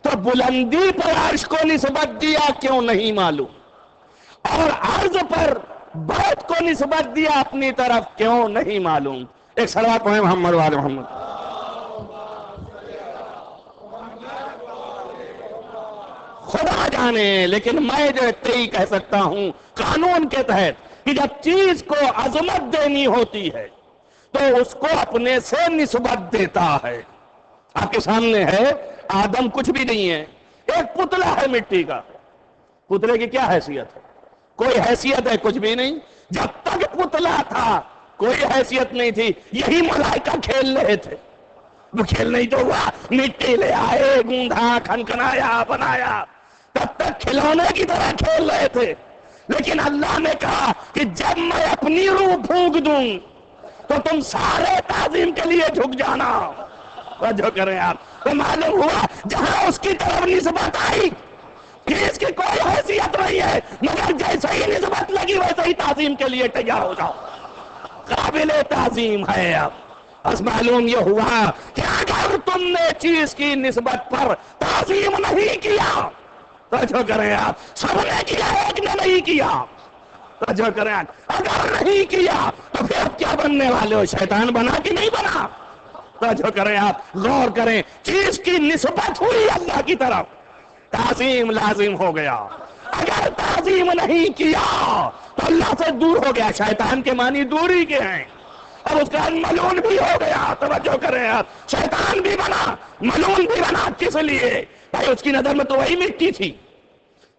Speaker 1: تو بلندی پر عرش کو نسبت دیا کیوں نہیں معلوم، اور عرض پر بیت کو نسبت دیا اپنی طرف کیوں نہیں معلوم۔ ایک صلوات پڑھیں محمد وآل محمد۔ خدا جانے، لیکن میں جو اتنی کہہ سکتا ہوں قانون کے تحت کہ جب چیز کو عظمت دینی ہوتی ہے تو اس کو اپنے سے نسبت دیتا ہے۔ آپ کے سامنے ہے آدم کچھ بھی نہیں ہے، ایک پتلا ہے مٹی کا، پتلے کی کیا حیثیت ہے؟ کوئی حیثیت ہے؟ کچھ بھی نہیں۔ جب تک پتلا تھا کوئی حیثیت نہیں تھی، یہی ملائکہ کھیل رہے تھے، وہ کھیل نہیں تو ہوا، مٹی لے آئے، گوندا، کھنکھنایا، بنایا، تب تک کھلونے کی طرح کھیل رہے تھے۔ لیکن اللہ نے کہا کہ جب میں اپنی روح پھونک دوں تو تم سارے تعظیم کے لیے جھک جانا۔ جو کریں آپ، تو معلوم ہوا جہاں اس کی طرف نسبت آئی کہ اس کی کوئی حیثیت نہیں ہے، مگر جیسے ہی نسبت لگی ویسے ہی تعظیم کے لیے تیار ہو جاؤ، قابل تعظیم ہے۔ اب بس معلوم یہ ہوا کہ اگر تم نے چیز کی نسبت پر تعظیم نہیں کیا تو جو کریں آپ، سب نے کیا ایک نے نہیں کیا، تو جو کریں آپ اگر نہیں کیا تو پھر کیا بننے والے ہو؟ شیطان بنا کہ نہیں بنا؟ تو جو کریں آپ غور کریں، چیز کی نسبت ہوئی اللہ کی طرف، تعظیم لازم ہو گیا۔ اگر تعظیم نہیں کیا تو اللہ سے دور ہو گیا، شیطان کے معنی دوری کے ہیں، اور اس کا ملعون بھی ہو گیا۔ توجہ کریں آپ، شیطان بھی بنا، ملعون بھی بنا، کس لیے؟ بھائی اس کی نظر میں تو وہی مٹی تھی،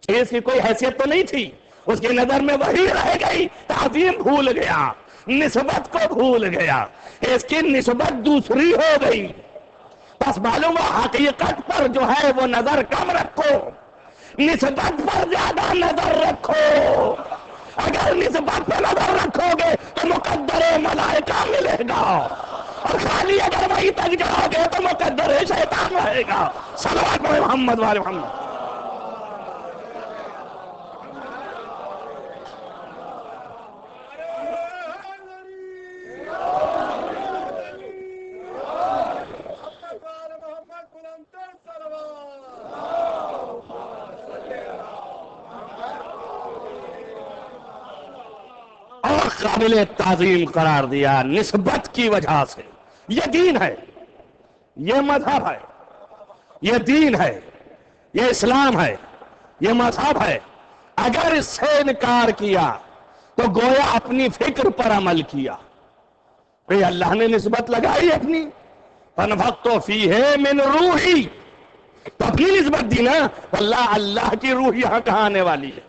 Speaker 1: چیز کی کوئی حیثیت تو نہیں تھی، اس کی نظر میں وہی رہ گئی، تعظیم بھول گیا، نسبت کو بھول گیا، اس کی نسبت دوسری ہو گئی۔ بس معلوم ہو حقیقت پر جو ہے وہ نظر کم رکھو، نسبت پر زیادہ نظر رکھو۔ اگر نسبت پر نظر رکھو گے تو مقدر ملائکہ ملے گا، اور خالی اگر وہی تک جاؤ گے تو مقدر شیطان رہے گا۔ صلوات پڑھیں محمد وآل محمد۔
Speaker 2: اور قابل تعظیم قرار دیا نسبت کی وجہ سے. یہ دین ہے، یہ مذہب ہے، یہ دین ہے، یہ اسلام ہے، یہ مذہب ہے. اگر اس سے انکار کیا تو گویا اپنی فکر پر عمل کیا. بھئی اللہ نے نسبت لگائی اپنی، فَنَفَخْتُ فِيهِ مِنْ رُوحِي، تو اپنی نسبت دی نا. اللہ کی روح یہاں کہاں آنے والی ہے؟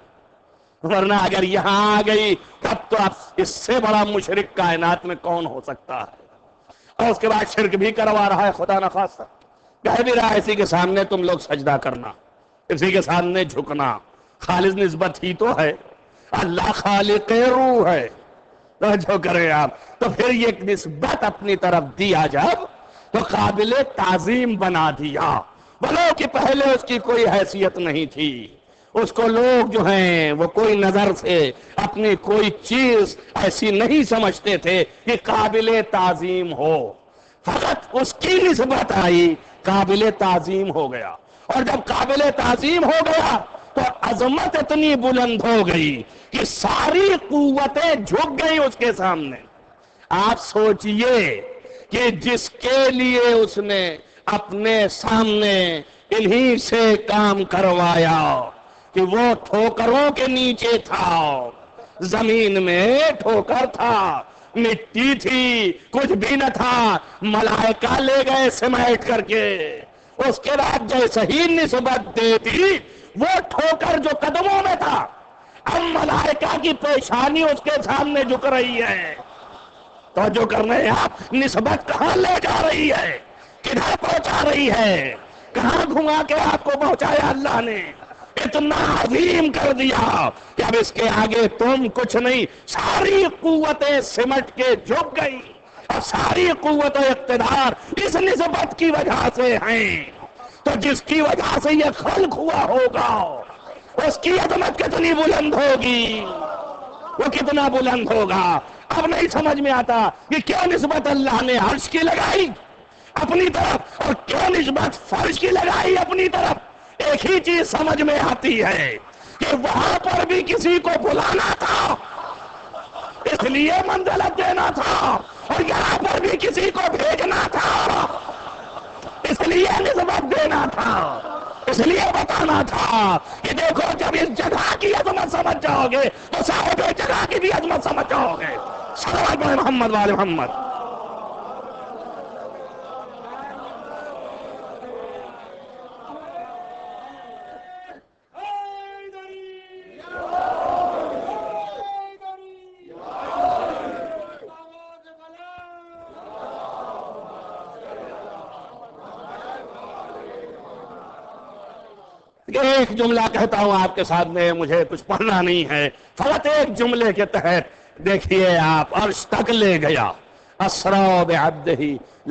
Speaker 2: ورنہ اگر یہاں آ گئی تب تو اب اس سے بڑا مشرک کائنات میں کون ہو سکتا ہے؟ اور اس کے بعد شرک بھی کروا رہا ہے خدا نخواستہ. کہہ بھی رہا ہے اسی کے سامنے تم لوگ سجدہ کرنا، اسی کے سامنے جھکنا. خالص نسبت ہی تو ہے، اللہ خالق روح ہے. جو کریں آپ تو پھر یہ نسبت اپنی طرف دیا جب تو قابل تعظیم بنا دیا، بلو کہ پہلے اس کی کوئی حیثیت نہیں تھی. اس کو لوگ جو ہیں وہ کوئی نظر سے اپنی کوئی چیز ایسی نہیں سمجھتے تھے کہ قابل تعظیم ہو. فقط اس کی نسبت آئی، قابل تعظیم ہو گیا. اور جب قابل تعظیم ہو گیا تو عظمت اتنی بلند ہو گئی کہ ساری قوتیں جھک گئی اس کے سامنے. آپ سوچئے کہ جس کے لیے اس نے اپنے سامنے انہی سے کام کروایا کہ وہ ٹھوکروں کے نیچے تھا، زمین میں ٹھوکر تھا، مٹی تھی، کچھ بھی نہ تھا، ملائکہ لے گئے سمیٹ کر کے. اس کے بعد جیسے ہی نسبت دے دی وہ ٹھوکر جو قدموں میں تھا اب ملائکہ کی پیشانی اس کے سامنے جھک رہی ہے. تو جو کرنے آپ نسبت کہاں لے جا رہی ہے، کدھر پہنچا رہی ہے، کہاں گھما کے آپ کو پہنچایا اللہ نے. اتنا عظیم کر دیا کہ اب اس کے آگے تم کچھ نہیں. ساری قوتیں سمٹ کے جھک گئی اور ساری قوت و اقتدار اس نسبت کی وجہ سے ہیں. تو جس کی وجہ سے یہ خلق ہوا ہوگا اس کی عظمت کتنی بلند ہوگی، وہ کتنا بلند ہوگا. اب نہیں سمجھ میں آتا کہ کیا نسبت اللہ نے عرش کی لگائی اپنی طرف اور کیا نسبت فرش کی لگائی اپنی طرف. ایک ہی چیز سمجھ میں آتی ہے کہ وہاں پر بھی کسی کو بلانا تھا اس لیے منزلت دینا تھا، اور یہاں پر بھی کسی کو بھیجنا تھا اس لیے نسبت دینا تھا، اس لیے بتانا تھا کہ دیکھو جب اس جگہ کی عظمت سمجھ جاؤ گے تو صاحب جگہ کی بھی عظمت سمجھ جاؤ گے. صلوات محمد والے محمد. ایک جملہ کہتا ہوں آپ کے سامنے، مجھے کچھ پڑھنا نہیں ہے، فقط ایک جملے کے تحت دیکھیے آپ عرش تک لے گیا. اسرا بعبدہ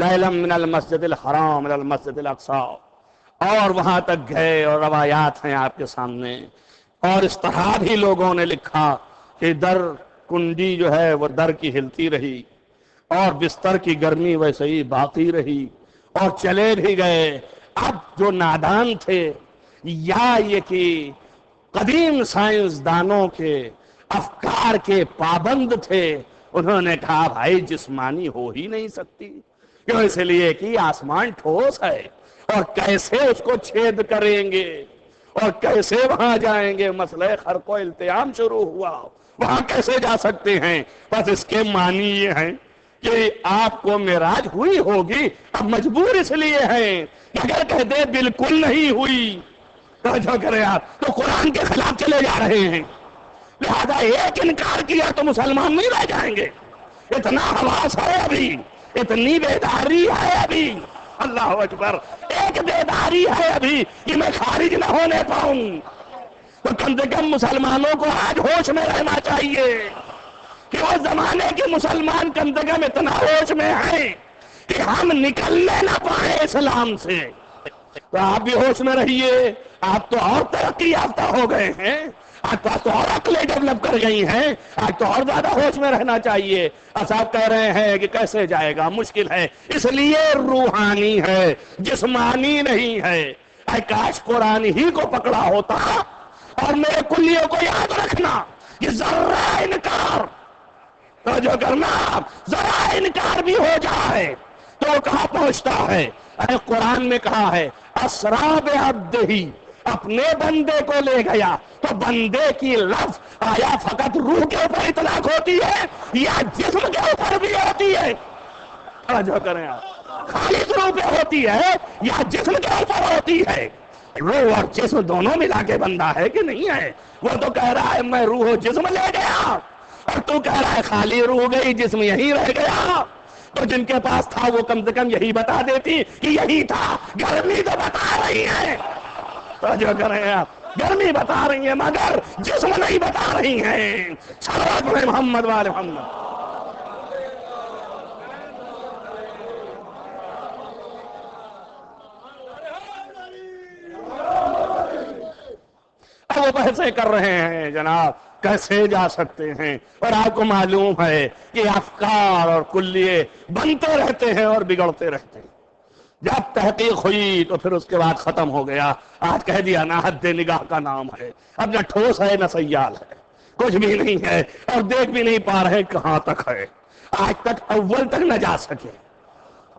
Speaker 2: لیلا من المسجد الحرام الى المسجد الاقصی، اور وہاں تک گئے اور روایات ہیں آپ کے سامنے. اور اس طرح بھی لوگوں نے لکھا کہ در کنڈی جو ہے وہ در کی ہلتی رہی اور بستر کی گرمی ویسے ہی باقی رہی اور چلے بھی گئے. اب جو نادان تھے یا یہ کہ قدیم سائنسدانوں کے افکار کے پابند تھے، انہوں نے کہا بھائی جسمانی ہو ہی نہیں سکتی. کیوں؟ اس لیے کہ آسمان ٹھوس ہے اور کیسے اس کو چھید کریں گے اور کیسے وہاں جائیں گے. مسئلہ خرق و التیام شروع ہوا، وہاں کیسے جا سکتے ہیں؟ بس اس کے معنی یہ ہیں کہ آپ کو معراج ہوئی ہوگی، اب مجبور اس لیے ہیں کہ اگر کہہ دے بالکل نہیں ہوئی جو کرے آپ تو قرآن کے خلاف چلے جا رہے ہیں. لہذا ایک انکار کیا تو مسلمان نہیں رہ جائیں گے. اتنا حواس ہے ابھی، اتنی بیداری ہے ابھی، اللہ اکبر، ایک بیداری ہے ابھی کہ میں خارج نہ ہونے پاؤں. تو کم سے کم مسلمانوں کو آج ہوش میں رہنا چاہیے کہ وہ زمانے کے مسلمان کم سے کم اتنا ہوش میں ہیں کہ ہم نکلنے نہ پائیں اسلام سے. تو آپ بھی ہوش میں رہیے، آپ تو اور ترقی یافتہ ہو گئے ہیں. آج تو اور عقلیں ڈیولپ کر گئی ہیں، آج تو اور زیادہ ہوش میں رہنا چاہیے۔ صاحب کہہ رہے ہیں کہ کیسے جائے گا، مشکل ہے، اس لیے روحانی ہے، جسمانی نہیں ہے۔ اے کاش قرآن ہی کو پکڑا ہوتا۔ اور میرے کلیوں کو یاد رکھنا، یہ ذرہ انکار جو کرنا، ذرا انکار بھی ہو جائے تو کہاں پہنچتا ہے؟ اے قرآن میں کہا ہے اسرا بعبدہ، اپنے بندے کو لے گیا، تو بندے کی لفظ آیا فقط روح کے اوپر اطلاق ہوتی ہے یا جسم کے اوپر بھی ہوتی ہے؟ جو کریں آپ، خالص روح پہ ہوتی ہے یا جسم کے اوپر ہوتی ہے؟ روح اور جسم دونوں ملا کے بندہ ہے کہ نہیں ہے؟ وہ تو کہہ رہا ہے میں روح و جسم لے گیا، اور تو کہہ رہا ہے خالی روح گئی جسم یہی رہ گیا۔ تو جن کے پاس تھا وہ کم سے کم یہی بتا دیتی کہ یہی تھا۔ گرمی تو بتا رہی ہے، تو جو کریں آپ، گرمی بتا رہی ہے مگر جسم نہیں بتا رہی ہیں۔ صلوات علی محمد وآل محمد۔ اب وہ بحثیں کر رہے ہیں جناب کیسے جا سکتے ہیں، اور آپ کو معلوم ہے کہ افکار اور کلیے بنتے رہتے ہیں اور بگڑتے رہتے ہیں۔ جب تحقیق ہوئی تو پھر اس کے بعد ختم ہو گیا۔ آج کہہ دیا نہ حد نگاہ کا نام ہے، اب نہ ٹھوس ہے نہ سیال ہے، کچھ بھی نہیں ہے، اور دیکھ بھی نہیں پا رہے کہاں تک ہے۔ آج تک اول تک نہ جا سکے،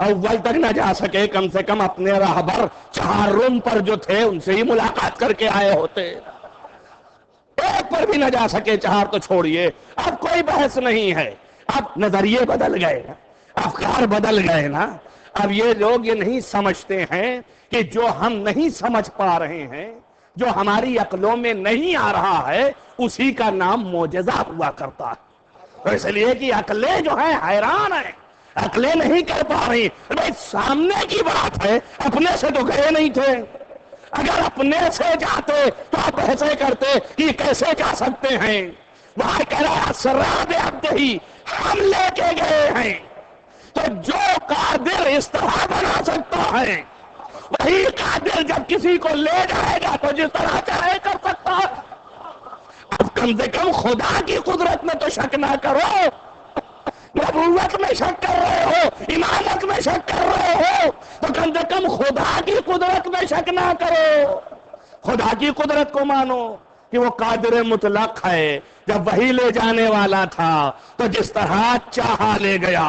Speaker 2: اول تک نہ جا سکے، کم سے کم اپنے راہبر چہار روم پر جو تھے ان سے ہی ملاقات کر کے آئے ہوتے۔ ایک پر بھی نہ جا سکے، چہار تو چھوڑیے۔ اب کوئی بحث نہیں ہے، اب نظریے بدل گئے، افکار بدل گئے نا۔ اب یہ لوگ یہ نہیں سمجھتے ہیں کہ جو ہم نہیں سمجھ پا رہے ہیں، جو ہماری عقلوں میں نہیں آ رہا ہے، اسی کا نام معجزہ ہوا کرتا ہے۔ تو اس لیے کہ عقلیں جو ہیں حیران ہیں، عقلیں نہیں کر پا رہی۔ بھائی سامنے کی بات ہے، اپنے سے تو گئے نہیں تھے، اگر اپنے سے جاتے تو آپ ایسے کرتے کہ کیسے جا سکتے ہیں؟ وہاں کہہ رہا ہے اسرا بعبدہ، ہم لے کے گئے ہیں۔ تو جو قادر اس طرح بنا سکتا ہے، وہی قادر جب کسی کو لے جائے گا تو جس طرح چاہے کر سکتا ہے۔ اب کم سے کم خدا کی قدرت میں تو شک نہ کرو، نبوت میں شک کر رہے ہو، امامت میں شک کر رہے ہو، تو کم سے کم خدا کی قدرت میں شک نہ کرو، خدا کی قدرت کو مانو کہ وہ قادر مطلق ہے۔ جب وہی لے جانے والا تھا تو جس طرح چاہا لے گیا،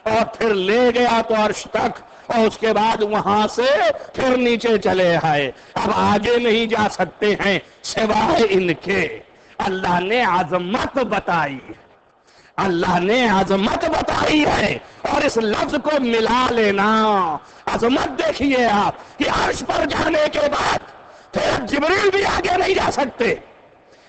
Speaker 2: اور پھر لے گیا تو عرش تک، اور اس کے بعد وہاں سے پھر نیچے چلے آئے۔ اب آگے نہیں جا سکتے ہیں سوائے ان کے۔ اللہ نے عظمت بتائی، اللہ نے عظمت بتائی ہے، اور اس لفظ کو ملا لینا۔ عظمت دیکھیے آپ کہ عرش پر جانے کے بعد پھر جبریل بھی آگے نہیں جا سکتے۔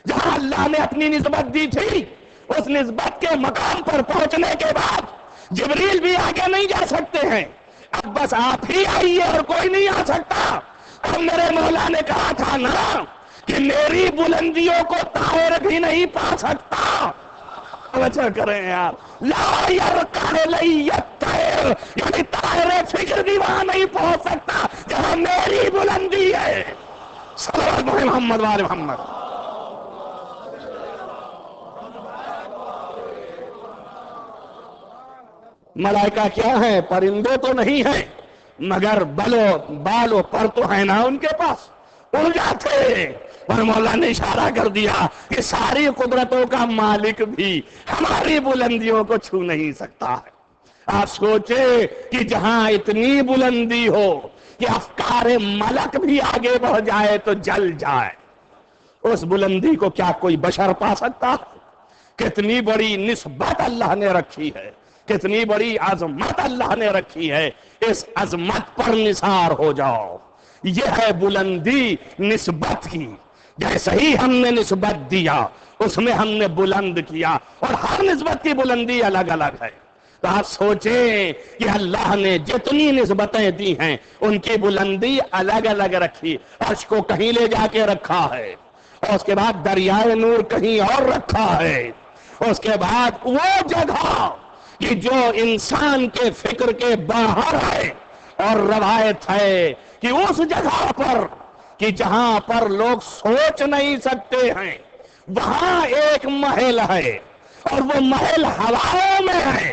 Speaker 2: جہاں اللہ نے اپنی نسبت دی تھی، اس نسبت کے مقام پر پہنچنے کے بعد جبریل بھی آگے نہیں جا سکتے ہیں۔ اب بس آپ ہی آئیے اور کوئی نہیں آ سکتا۔ اب میرے مولا نے کہا تھا نا کہ میری بلندیوں کو طائر بھی نہیں پا سکتا۔ اچھا کریں آپ، لا یرقع لیت طیر، یعنی طائر فکر بھی وہاں نہیں پہنچ سکتا جہاں میری بلندی ہے۔ صلوات محمد وآل محمد۔ ملائکہ کیا ہیں؟ پرندے تو نہیں ہیں، مگر بال و پر تو ہے نا ان کے پاس، اڑ جاتے۔ اور مولا نے اشارہ کر دیا کہ ساری قدرتوں کا مالک بھی ہماری بلندیوں کو چھو نہیں سکتا ہے۔ آپ سوچے کہ جہاں اتنی بلندی ہو کہ افکار ملک بھی آگے بڑھ جائے تو جل جائے، اس بلندی کو کیا کوئی بشر پا سکتا؟ کتنی بڑی نسبت اللہ نے رکھی ہے، کتنی بڑی عظمت اللہ نے رکھی ہے۔ اس عظمت پر نثار ہو جاؤ۔ یہ ہے بلندی نسبت کی۔ جیسے ہی ہم نے نسبت دیا اس میں ہم نے بلند کیا، اور ہر نسبت کی بلندی الگ الگ ہے۔ تو آپ سوچیں کہ اللہ نے جتنی نسبتیں دی ہیں ان کی بلندی الگ الگ رکھی۔ عرش کو کہیں لے جا کے رکھا ہے، اور اس کے بعد دریائے نور کہیں اور رکھا ہے، اور اس کے بعد وہ جگہ کہ جو انسان کے فکر کے باہر ہے، اور روایت ہے کہ اس جگہ پر کہ جہاں پر لوگ سوچ نہیں سکتے ہیں، وہاں ایک محل ہے اور وہ محل ہواؤں میں ہے،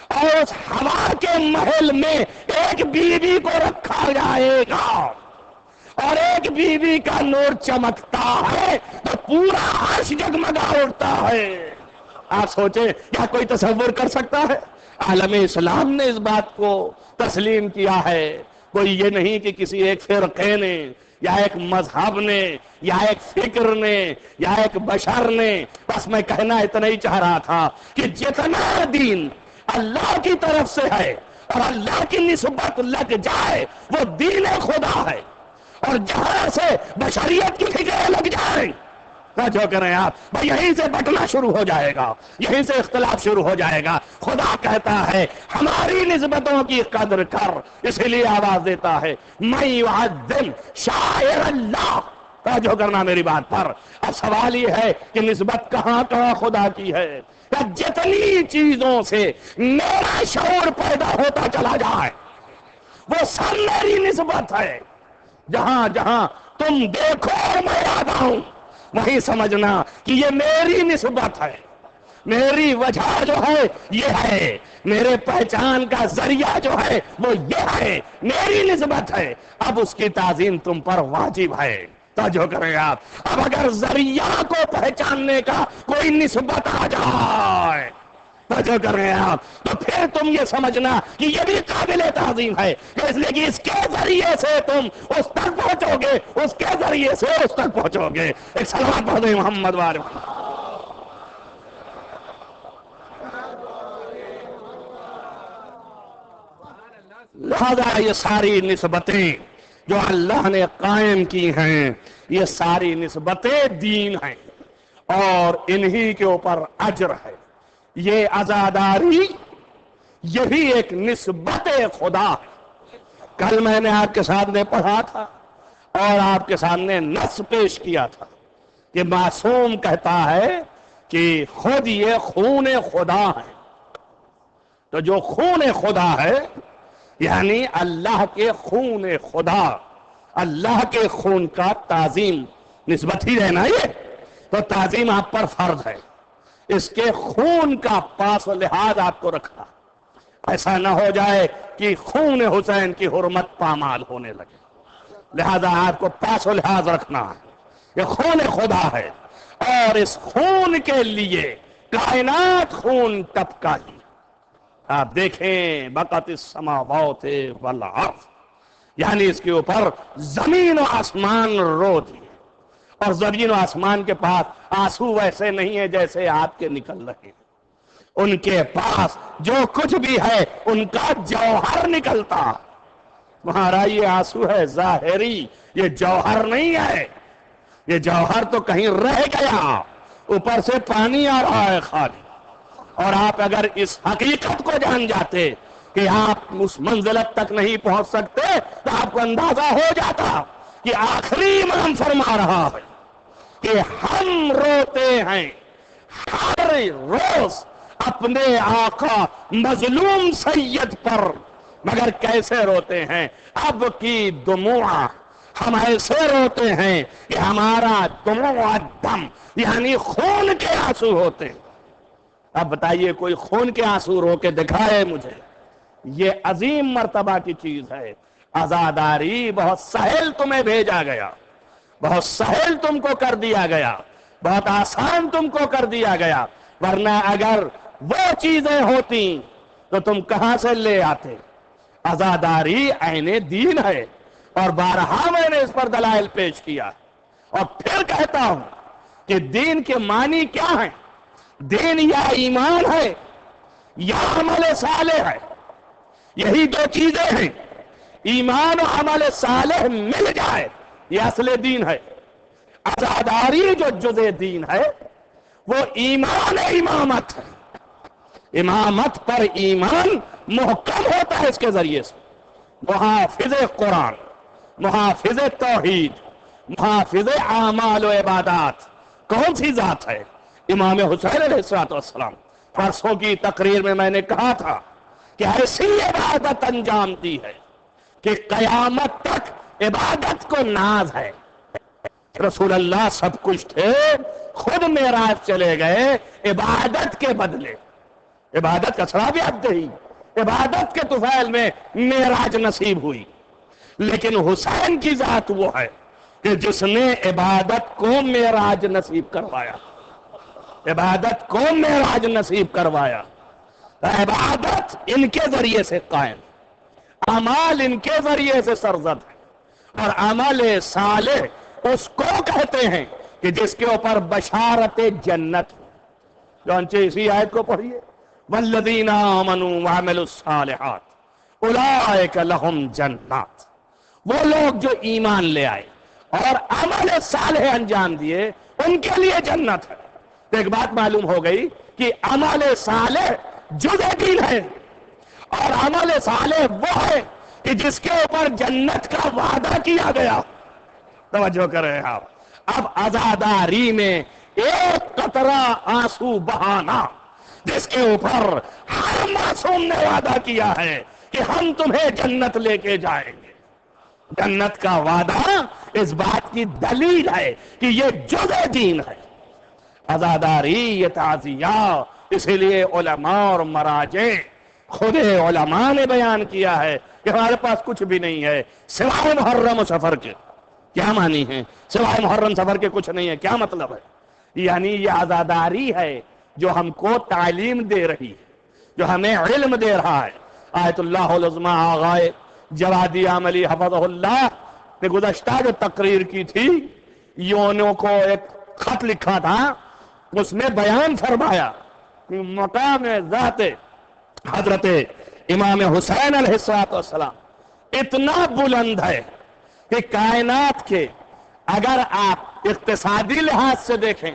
Speaker 2: اور اس ہوا کے محل میں ایک بیوی کو رکھا جائے گا اور ایک بیوی کا نور چمکتا ہے تو پورا عرش جگمگا اٹھتا ہے۔ آپ سوچیں، کیا کوئی تصور کر سکتا ہے؟ عالم اسلام نے اس بات کو تسلیم کیا ہے، کوئی یہ نہیں کہ کسی ایک فرقے نے یا ایک مذہب نے یا ایک فکر نے یا ایک بشر نے۔ بس میں کہنا اتنا ہی چاہ رہا تھا کہ جتنا دین اللہ کی طرف سے ہے اور اللہ کی نسبت لگ جائے وہ دین خدا ہے، اور جہاں سے بشریت کی فکریں لگ جائیں جو کریں آپ، یہیں سے بٹنا شروع ہو جائے گا، یہیں سے اختلاف شروع ہو جائے گا۔ خدا کہتا ہے ہماری نسبتوں کی قدر کر، اسی لیے آواز دیتا ہے میں یعظم شاعر اللہ۔ توجہ کرنا میری بات پر۔ اب سوال یہ ہے کہ نسبت کہاں کہاں خدا کی ہے؟ کہ جتنی چیزوں سے میرا شعور پیدا ہوتا چلا جائے وہ سب میری نسبت ہے۔ جہاں جہاں تم دیکھو اور میں یاد آؤں وہیں سمجھنا کہ یہ میری نسبت ہے، میری وجہ جو ہے یہ ہے، میرے پہچان کا ذریعہ جو ہے وہ یہ ہے، میری نسبت ہے۔ اب اس کی تعظیم تم پر واجب ہے۔ توجہ کریں آپ، اب اگر ذریعہ کو پہچاننے کا کوئی نسبت آ جائے توجہ کر رہے ہیں آپ، تو پھر تم یہ سمجھنا کہ یہ بھی قابل تعظیم ہے، اس لیے کہ اس کے ذریعے سے تم اس تک پہنچو گے، اس کے ذریعے سے اس تک پہنچو گے۔ ایک صلوات پڑھ دیں محمد وآل محمد۔ لہذا یہ ساری نسبتیں جو اللہ نے قائم کی ہیں یہ ساری نسبتیں دین ہیں، اور انہی کے اوپر اجر ہے۔ یہ عزاداری یہی ایک نسبت خدا ہے۔ کل میں نے آپ کے سامنے پڑھا تھا اور آپ کے سامنے نص پیش کیا تھا کہ معصوم کہتا ہے کہ خود یہ خون خدا ہے، تو جو خون خدا ہے یعنی اللہ کے خون خدا، اللہ کے خون کا تعظیم نسبت ہی رہنا، یہ تو تعظیم آپ پر فرض ہے، اس کے خون کا پاس و لحاظ آپ کو رکھنا، ایسا نہ ہو جائے کہ خون حسین کی حرمت پامال ہونے لگے، لہذا آپ کو پاس و لحاظ رکھنا ہے۔ یہ خون خدا ہے اور اس خون کے لیے کائنات خون ٹپکا ہی۔ آپ دیکھیں بقت السماوات والارض، یعنی اس کے اوپر زمین و آسمان رو دی، اور زمین و آسمان کے پاس آنسو ویسے نہیں ہے جیسے آپ کے نکل رہے ہیں، ان کے پاس جو کچھ بھی ہے ان کا جوہر نکلتا۔ تمہارا یہ آنسو ہے ظاہری، یہ جوہر نہیں ہے، یہ جوہر تو کہیں رہ گیا، اوپر سے پانی آ رہا ہے خالی۔ اور آپ اگر اس حقیقت کو جان جاتے کہ آپ اس منزلت تک نہیں پہنچ سکتے تو آپ کو اندازہ ہو جاتا کہ آخری امام فرما رہا ہے کہ ہم روتے ہیں ہر روز اپنے آقا مظلوم سید پر، مگر کیسے روتے ہیں؟ اب کی دموع، ہم ایسے روتے ہیں کہ ہمارا دموع دم یعنی خون کے آنسو ہوتے ہیں۔ اب بتائیے کوئی خون کے آنسو رو کے دکھائے مجھے، یہ عظیم مرتبہ کی چیز ہے۔ عزاداری بہت سہل تمہیں بھیجا گیا، بہت سہل تم کو کر دیا گیا، بہت آسان تم کو کر دیا گیا، ورنہ اگر وہ چیزیں ہوتی تو تم کہاں سے لے آتے؟ عزاداری عین دین ہے، اور بارہا میں نے اس پر دلائل پیش کیا، اور پھر کہتا ہوں کہ دین کے معنی کیا ہیں؟ دین یا ایمان ہے یا عمل صالح ہے، یہی دو چیزیں ہیں۔ ایمان و عمل صالح مل جائے یہ اصل دین ہے۔ عزاداری جو جزء دین ہے وہ ایمان امامت ہے، امامت پر ایمان محکم ہوتا ہے اس کے ذریعے سے۔ محافظ قرآن، محافظ توحید، محافظ اعمال و عبادات کون سی ذات ہے؟ امام حسین علیہ السلام۔ پرسوں کی تقریر میں میں نے کہا تھا کہ ایسی عبادت انجام دی ہے کہ قیامت تک عبادت کو ناز ہے۔ رسول اللہ سب کچھ تھے، خود معراج چلے گئے عبادت کے بدلے، عبادت کا سرا بھی اب ہی عبادت کے طفیل میں معراج نصیب ہوئی، لیکن حسین کی ذات وہ ہے کہ جس نے عبادت کو معراج نصیب کروایا، عبادت کو معراج نصیب کروایا۔ عبادت ان کے ذریعے سے قائم، اعمال ان کے ذریعے سے سرزد ہے، اور عمل صالح اس کو کہتے ہیں کہ جس کے اوپر بشارت جنت، چنانچہ اسی آیت کو پڑھیے، والذین آمنوا وعملوا الصالحات اولئک لہم جنات، وہ لوگ جو ایمان لے آئے اور عمل صالح انجام دیے ان کے لیے جنت ہے۔ تو ایک بات معلوم ہو گئی کہ عمل صالح جزء دین ہے، اور عمل صالح وہ ہے کہ جس کے اوپر جنت کا وعدہ کیا گیا۔ توجہ کریں آپ، اب عزاداری میں ایک قطرہ آنسو بہانا جس کے اوپر ہر معصوم نے وعدہ کیا ہے کہ ہم تمہیں جنت لے کے جائیں گے، جنت کا وعدہ اس بات کی دلیل ہے کہ یہ جزء دین ہے۔ عزاداری، یہ تعزیہ، اسی لیے علماء اور مراجع، خود علماء نے بیان کیا ہے کہ ہمارے پاس کچھ بھی نہیں ہے سوائے محرم و سفر کے۔ کیا معنی ہے سوائے محرم سفر کے کچھ نہیں ہے؟ کیا مطلب ہے؟ یعنی یہ عزاداری ہے جو ہم کو تعلیم دے رہی ہے، جو ہمیں علم دے رہا ہے۔ آیت اللہ العظمی آغائے جوادی عملی حفظہ اللہ نے گزشتہ جو تقریر کی تھی، یونوں کو ایک خط لکھا تھا، اس میں بیان فرمایا کہ مقام ذات حضرت امام حسین علیہ السلام اتنا بلند ہے کہ کائنات کے اگر آپ اقتصادی لحاظ سے دیکھیں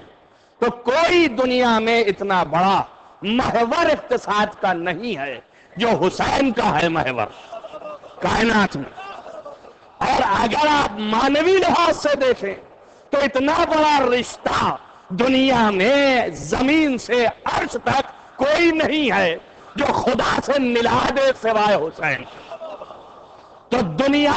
Speaker 2: تو کوئی دنیا میں اتنا بڑا محور اقتصاد کا نہیں ہے جو حسین کا ہے محور کائنات میں، اور اگر آپ مانوی لحاظ سے دیکھیں تو اتنا بڑا رشتہ دنیا میں زمین سے عرش تک کوئی نہیں ہے جو خدا سے ملا دے سوائے حسین۔ تو دنیا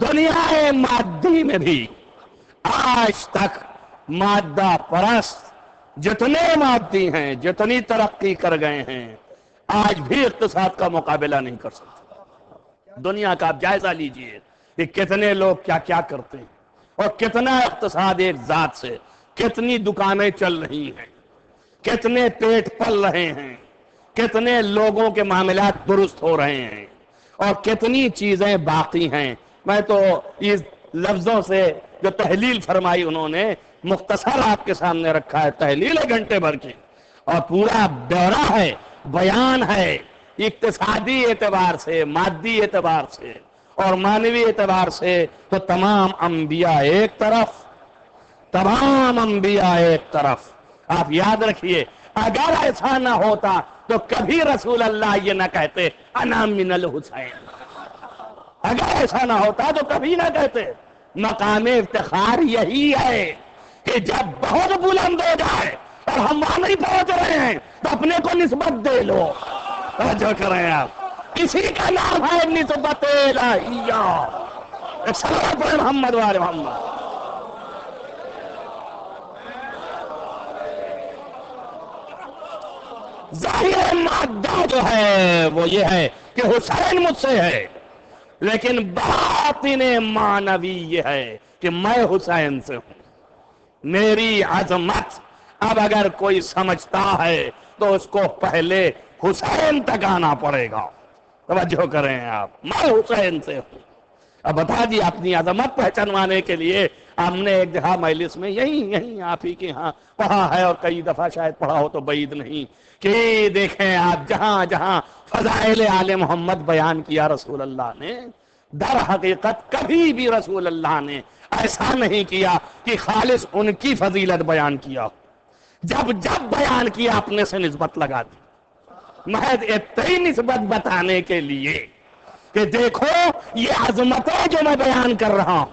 Speaker 2: دنیا مادی میں بھی آج تک مادہ پرست جتنے مادی ہیں، جتنی ترقی کر گئے ہیں، آج بھی اقتصاد کا مقابلہ نہیں کر سکتے۔ دنیا کا آپ جائزہ لیجئے کہ کتنے لوگ کیا کیا کرتے ہیں، اور کتنا اقتصاد ایک ذات سے، کتنی دکانیں چل رہی ہیں، کتنے پیٹ پل رہے ہیں، کتنے لوگوں کے معاملات درست ہو رہے ہیں، اور کتنی چیزیں باقی ہیں۔ میں تو اس لفظوں سے جو تحلیل فرمائی انہوں نے مختصر آپ کے سامنے رکھا ہے، تحلیل ہے گھنٹے بھر کی، اور پورا بیورا ہے، بیان ہے، اقتصادی اعتبار سے، مادی اعتبار سے اور مانوی اعتبار سے تو تمام انبیاء ایک طرف، تمام انبیاء ایک طرف۔ آپ یاد رکھیے، اگر ایسا نہ ہوتا تو کبھی رسول اللہ یہ نہ کہتے انا من الحسین، اگر ایسا نہ ہوتا تو کبھی نہ کہتے۔ مقام افتخار یہی ہے کہ جب بہت بلند ہو جائے اور ہم وہاں نہیں پہنچ رہے ہیں تو اپنے کو نسبت دے لو۔ جو کریں آپ، اسی کا نام ہے نسبت الہیہ۔ صلوات پڑھیں محمد وآل محمد۔ ظاہر مادہ جو ہے وہ یہ ہے کہ حسین مجھ سے ہے، لیکن باطن معنوی یہ ہے کہ میں حسین سے ہوں۔ میری عظمت اب اگر کوئی سمجھتا ہے تو اس کو پہلے حسین تک آنا پڑے گا۔ توجہ کریں آپ، میں حسین سے ہوں۔ اب بتا دی اپنی عظمت پہچانوانے کے لیے ہم نے ایک جگہ مجلس میں یہیں آپ ہی کے ہاں پڑھا ہے، اور کئی دفعہ شاید پڑھا ہو تو بعید نہیں، کہ دیکھیں آپ جہاں جہاں فضائل آل محمد بیان کیا رسول اللہ نے، در حقیقت کبھی بھی رسول اللہ نے ایسا نہیں کیا کہ خالص ان کی فضیلت بیان کیا، جب بیان کیا اپنے سے نسبت لگا دی، محض اتنی نسبت بتانے کے لیے کہ دیکھو یہ عظمتیں جو میں بیان کر رہا ہوں،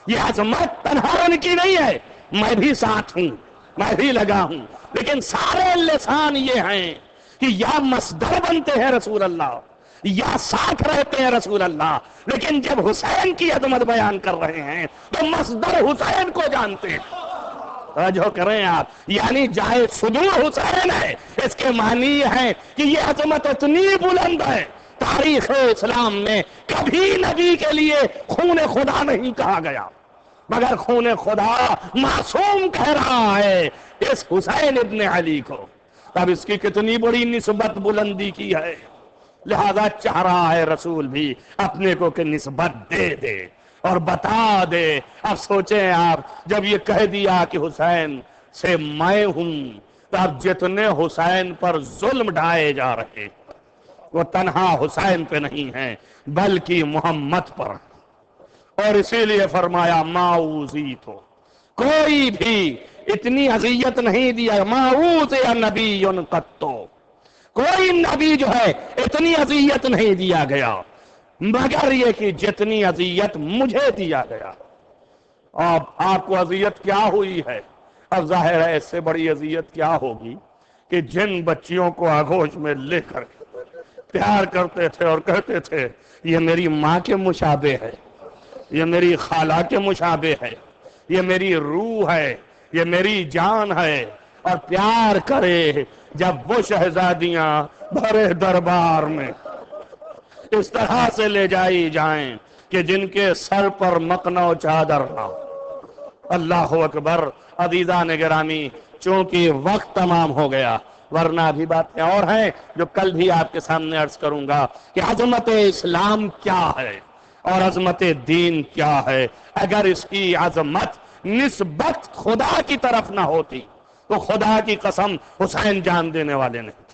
Speaker 2: یہ عظمت تنہا ان کی نہیں ہے، میں بھی ساتھ ہوں، میں بھی لگا ہوں، لیکن سارے لسان یہ ہیں کہ یا مصدر بنتے ہیں رسول اللہ یا ساتھ رہتے ہیں رسول اللہ، لیکن جب حسین کی عظمت بیان کر رہے ہیں تو مصدر حسین کو جانتے ہیں۔ جو کریں آپ، یعنی جائے صدور حسین ہے، اس کے معنی یہ ہے کہ یہ عظمت اتنی بلند ہے، تاریخ اسلام میں کبھی نبی کے لیے خون خدا نہیں کہا گیا، مگر خون خدا معصوم کہہ رہا ہے اس حسین ابن علی کو۔ تب اس کی کتنی بڑی نسبت بلندی کی ہے، لہذا چاہ رہا ہے رسول بھی اپنے کو کہ نسبت دے دے اور بتا دے۔ اب سوچیں آپ، جب یہ کہہ دیا کہ حسین سے میں ہوں، تو اب جتنے حسین پر ظلم ڈھائے جا رہے وہ تنہا حسین پہ نہیں ہیں بلکہ محمد پر، اور اسی لیے فرمایا ماؤزی تو کوئی بھی اتنی اذیت نہیں دیا، ماؤز یا نبی قطو، کوئی نبی جو ہے اتنی اذیت نہیں دیا گیا مگر یہ کہ جتنی اذیت مجھے دیا گیا۔ اب آپ کو اذیت کیا ہوئی ہے؟ اب ظاہر ہے اس سے بڑی اذیت کیا ہوگی کہ جن بچیوں کو آغوش میں لے کر پیار کرتے تھے اور کہتے تھے یہ میری ماں کے مشابہ ہے، یہ میری خالہ کے مشابہ ہے، یہ میری روح ہے، یہ میری جان ہے، اور پیار کرے، جب وہ شہزادیاں بھرے دربار میں اس طرح سے لے جائی جائیں کہ جن کے سر پر مقنع و چادر نہ۔ اللہ اکبر۔ عزیزان گرامی، چونکہ وقت تمام ہو گیا، ورنہ بھی باتیں اور ہیں جو کل بھی آپ کے سامنے عرض کروں گا کہ عظمت اسلام کیا ہے اور عظمت دین کیا ہے۔ اگر اس کی عظمت نسبت خدا کی طرف نہ ہوتی تو خدا کی قسم حسین جان دینے والے نہیں تھے،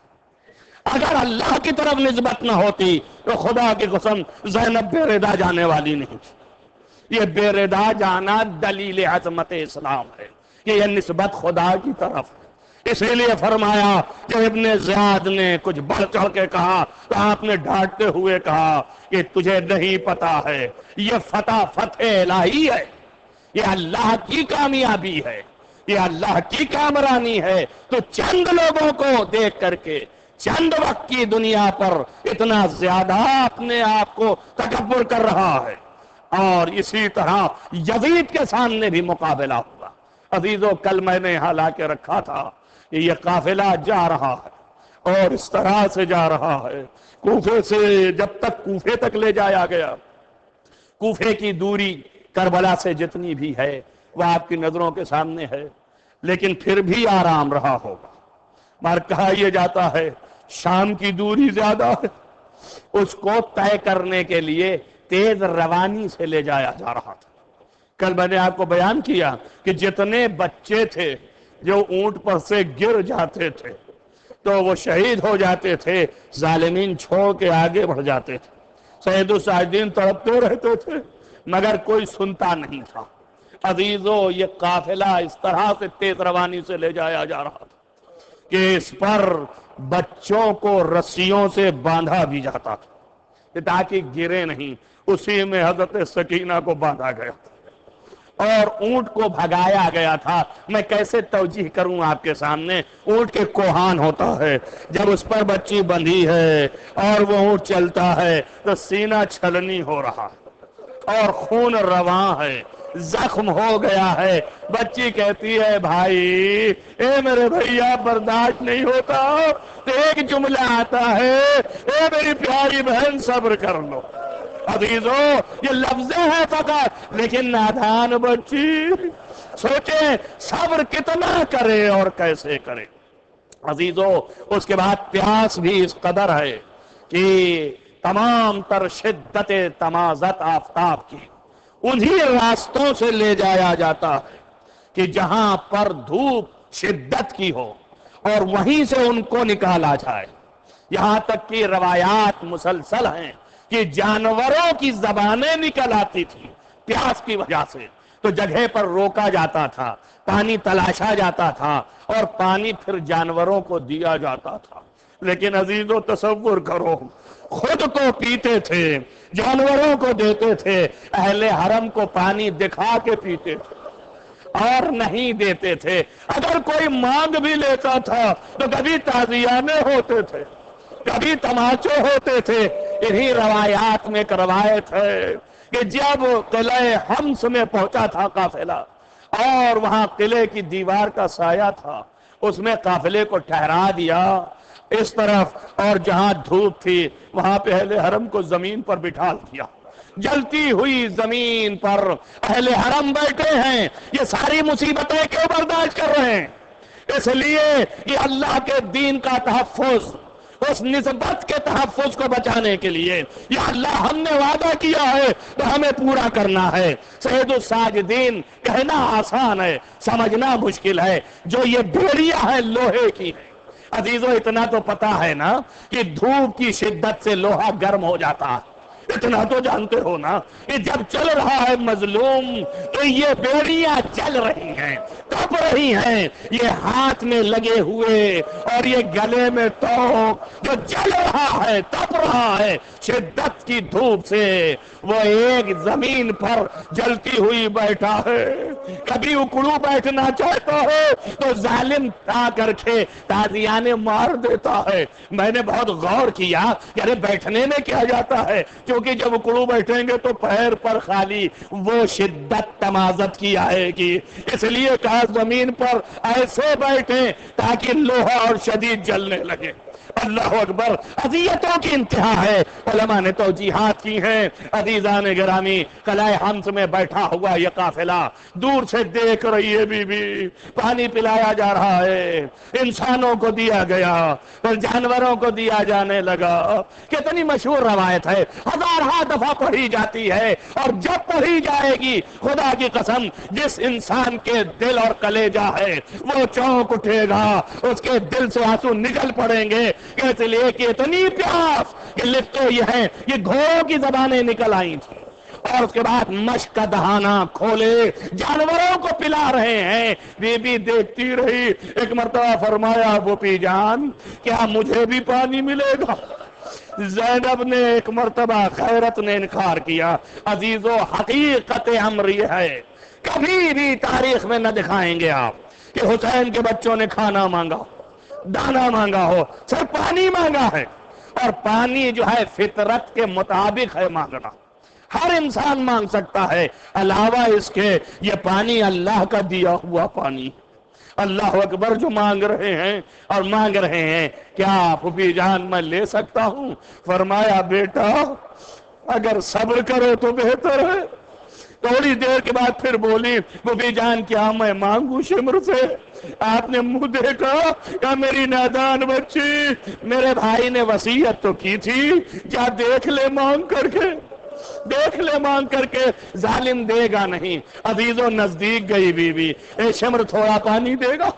Speaker 2: اگر اللہ کی طرف نسبت نہ ہوتی تو خدا کی قسم زینب بے ردا جانے والی نہیں تھی۔ یہ بے ردا جانا دلیل عظمت اسلام ہے کہ یہ نسبت خدا کی طرف ہے۔ اسی لیے فرمایا کہ ابن زیاد نے کچھ بڑھ چڑھ کے کہا تو آپ نے ڈانٹتے ہوئے کہا کہ تجھے نہیں پتا ہے یہ فتح الہی ہے، یہ اللہ کی کامیابی ہے، یہ اللہ کی کامرانی ہے۔ تو چند لوگوں کو دیکھ کر کے چند وقت کی دنیا پر اتنا زیادہ اپنے آپ کو تکبر کر رہا ہے، اور اسی طرح یزید کے سامنے بھی مقابلہ ہوا۔ عزیزو، کل میں نے یہاں لا کے رکھا تھا کہ یہ قافلہ جا رہا ہے اور اس طرح سے جا رہا ہے، کوفے سے جب تک کوفے تک لے جایا گیا، کوفے کی دوری کربلا سے جتنی بھی ہے وہ آپ کی نظروں کے سامنے ہے، لیکن پھر بھی آرام رہا ہوگا۔ مگر کہا یہ جاتا ہے شام کی دوری زیادہ ہے، اس کو طے کرنے کے لیے تیز روانی سے لے جایا جا رہا تھا۔ کل میں نے آپ کو بیان کیا کہ جتنے بچے تھے جو اونٹ پر سے گر جاتے تھے تو وہ شہید ہو جاتے تھے، ظالمین چھوڑ کے آگے بڑھ جاتے تھے، سید الساجدین تڑپتے رہتے تھے مگر کوئی سنتا نہیں تھا۔ عزیزو، یہ قافلہ اس طرح سے تیز روانی سے لے جایا جا رہا تھا کہ اس پر بچوں کو رسیوں سے باندھا بھی جاتا تھا تاکہ گرے نہیں۔ اسی میں حضرت سکینہ کو باندھا گیا اور اونٹ کو بھگایا گیا تھا۔ میں کیسے توجیہ کروں آپ کے سامنے؟ اونٹ کے کوہان ہوتا ہے، جب اس پر بچی بندھی ہے اور وہ اونٹ چلتا ہے تو سینہ چھلنی ہو رہا اور خون رواں ہے، زخم ہو گیا ہے۔ بچی کہتی ہے بھائی، اے میرے بھیا برداشت نہیں ہوتا، تو ایک جملہ آتا ہے، اے میری پیاری بہن صبر کر لو۔ عزیزو، یہ لفظ ہے فقط، لیکن نادان بچی سوچے صبر کتنا کرے اور کیسے کرے۔ عزیزو، اس کے بعد پیاس بھی اس قدر ہے کہ تمام تر شدت تمازت آفتاب کی انہی راستوں سے لے جایا جاتا ہے کہ جہاں پر دھوپ شدت کی ہو اور وہیں سے ان کو نکالا جائے۔ یہاں تک کہ روایات مسلسل ہیں کہ جانوروں کی زبانیں نکل آتی تھی پیاس کی وجہ سے، تو جگہ پر روکا جاتا تھا، پانی تلاشا جاتا تھا اور پانی پھر جانوروں کو دیا جاتا تھا۔ لیکن عزیزو تصور کرو، خود تو پیتے تھے، جانوروں کو دیتے تھے، اہل حرم کو پانی دکھا کے پیتے تھے۔ اور نہیں دیتے تھے. اگر کوئی مانگ بھی لیتا تھا تو کبھی تعزیانے ہوتے تھے, کبھی تماچے ہوتے تھے. انہی روایات میں روایت ہے کہ جب قلعہ حمص میں پہنچا تھا قافلہ اور وہاں قلعے کی دیوار کا سایہ تھا, اس میں قافلے کو ٹھہرا دیا اس طرف, اور جہاں دھوپ تھی وہاں پہ اہل حرم کو زمین پر بٹھا دیا. جلتی ہوئی زمین پر اہل حرم بیٹھے ہیں. یہ ساری مصیبتیں کیوں برداشت کر رہے ہیں؟ اس لیے کہ اللہ کے دین کا تحفظ, اس نسبت کے تحفظ کو بچانے کے لیے. یا اللہ ہم نے وعدہ کیا ہے تو ہمیں پورا کرنا ہے. سید الساجدین کہنا آسان ہے, سمجھنا مشکل ہے. جو یہ بیڑیاں ہیں لوہے کی, عزیزو اتنا تو پتا ہے نا کہ دھوپ کی شدت سے لوہا گرم ہو جاتا ہے. اتنا تو جانتے ہو نا کہ جب چل رہا ہے مظلوم تو یہ بیڑیاں چل رہی ہیں, کپ رہی ہیں, یہ ہاتھ میں لگے ہوئے اور یہ گلے میں توق جو چل رہا ہے, تپ رہا ہے شدت کی دھوپ سے, وہ ایک زمین پر جلتی ہوئی بیٹھا ہے. کبھی اکڑو بیٹھنا چاہتا ہو تو ظالم آ کر کے تازیانے مار دیتا ہے. میں نے بہت غور کیا کہ ارے بیٹھنے میں کیا جاتا ہے, کیونکہ جب اکڑو بیٹھیں گے تو پیر پر خالی وہ شدت تمازت کی آئے گی. اس لیے کہا زمین پر ایسے بیٹھیں تاکہ لوہا اور شدید جلنے لگے. اللہ اکبر, اذیتوں کی انتہا ہے. علماء نے توجیحات کی ہیں. عزیزان گرامی, قلعہ حمص میں بیٹھا ہوا یہ قافلہ دور سے دیکھ رہی ہے بی بی, پانی پلایا جا رہا ہے, انسانوں کو دیا گیا اور جانوروں کو دیا جانے لگا. کتنی مشہور روایت ہے, ہزارہ دفعہ پڑھی جاتی ہے, اور جب پڑھی جائے گی خدا کی قسم جس انسان کے دل اور کلیجہ ہے وہ چونک اٹھے گا, اس کے دل سے آنسو نکل پڑیں گے. اس لیے کہ اتنی پیاس کہ لکھتے یہ ہیں یہ گھوڑوں کی زبانیں نکل آئی تھی, اور اس کے بعد مشک کا دہانہ کھولے جانوروں کو پلا رہے ہیں. بی بی دیکھتی رہی. ایک مرتبہ فرمایا بوپی جان کیا مجھے بھی پانی ملے گا؟ زینب نے ایک مرتبہ خیرت نے انکار کیا. عزیزو حقیقت امر یہ ہے, کبھی بھی تاریخ میں نہ دکھائیں گے آپ کہ حسین کے بچوں نے کھانا مانگا, دانا مانگا ہو, صرف پانی مانگا ہے. اور پانی جو ہے فطرت کے مطابق ہے مانگنا, ہر انسان مانگ سکتا ہے. علاوہ اس کے یہ پانی اللہ کا دیا ہوا پانی. اللہ اکبر, جو مانگ رہے ہیں اور مانگ رہے ہیں کیا پھوپھی جان میں لے سکتا ہوں؟ فرمایا بیٹا اگر صبر کرو تو بہتر ہے. تھوڑی دیر کے بعد پھر بولی پھوپھی جان کیا میں مانگوں شمر سے؟ آپ نے منہ دیکھا کہ میری نادان بچی, میرے بھائی نے وصیت تو کی تھی, جا دیکھ لے مانگ کر کے, دیکھ لے مانگ کر کے, ظالم دے گا نہیں. عزیزوں نزدیک گئی بی بی, اے شمر تھوڑا پانی دے گا,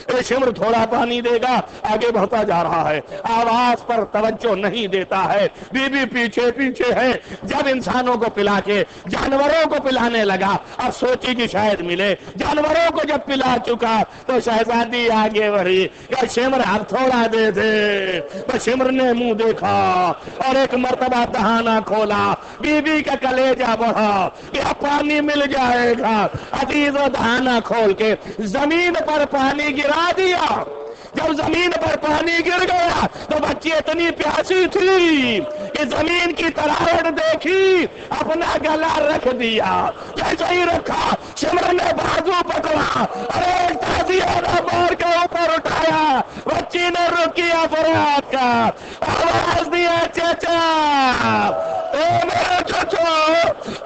Speaker 2: اے شمر تھوڑا پانی دے گا. آگے بڑھتا جا رہا ہے, آواز پر توجہ نہیں دیتا ہے. بی بی پیچھے پیچھے ہے. جب انسانوں کو پلا کے جانوروں کو پلانے لگا, اب سوچی کہ شاید ملے. جانوروں کو جب پلا چکا تو شہزادی آگے بڑھی کہ شمر اب تھوڑا دے دے. تو شمر نے منہ دیکھا اور ایک مرتبہ دہانہ کھولا. بی بی کا کلیجہ بڑھا کہ اب پانی مل جائے گا. عزیز و دہانہ کھول کے زمین پر پانی گرا دیا. جب زمین پر پانی گر گیا تو بچی اتنی پیاسی تھی کہ زمین کی تراوٹ دیکھی, اپنا گلا رکھ دیا. جیسے ہی رکھا شمر نے بازو پکڑا اور ایک تازیانہ مار کے اوپر اٹھایا. بچی نے رکیا فریاد کا, آواز دیا چچا, اے میرے چچا.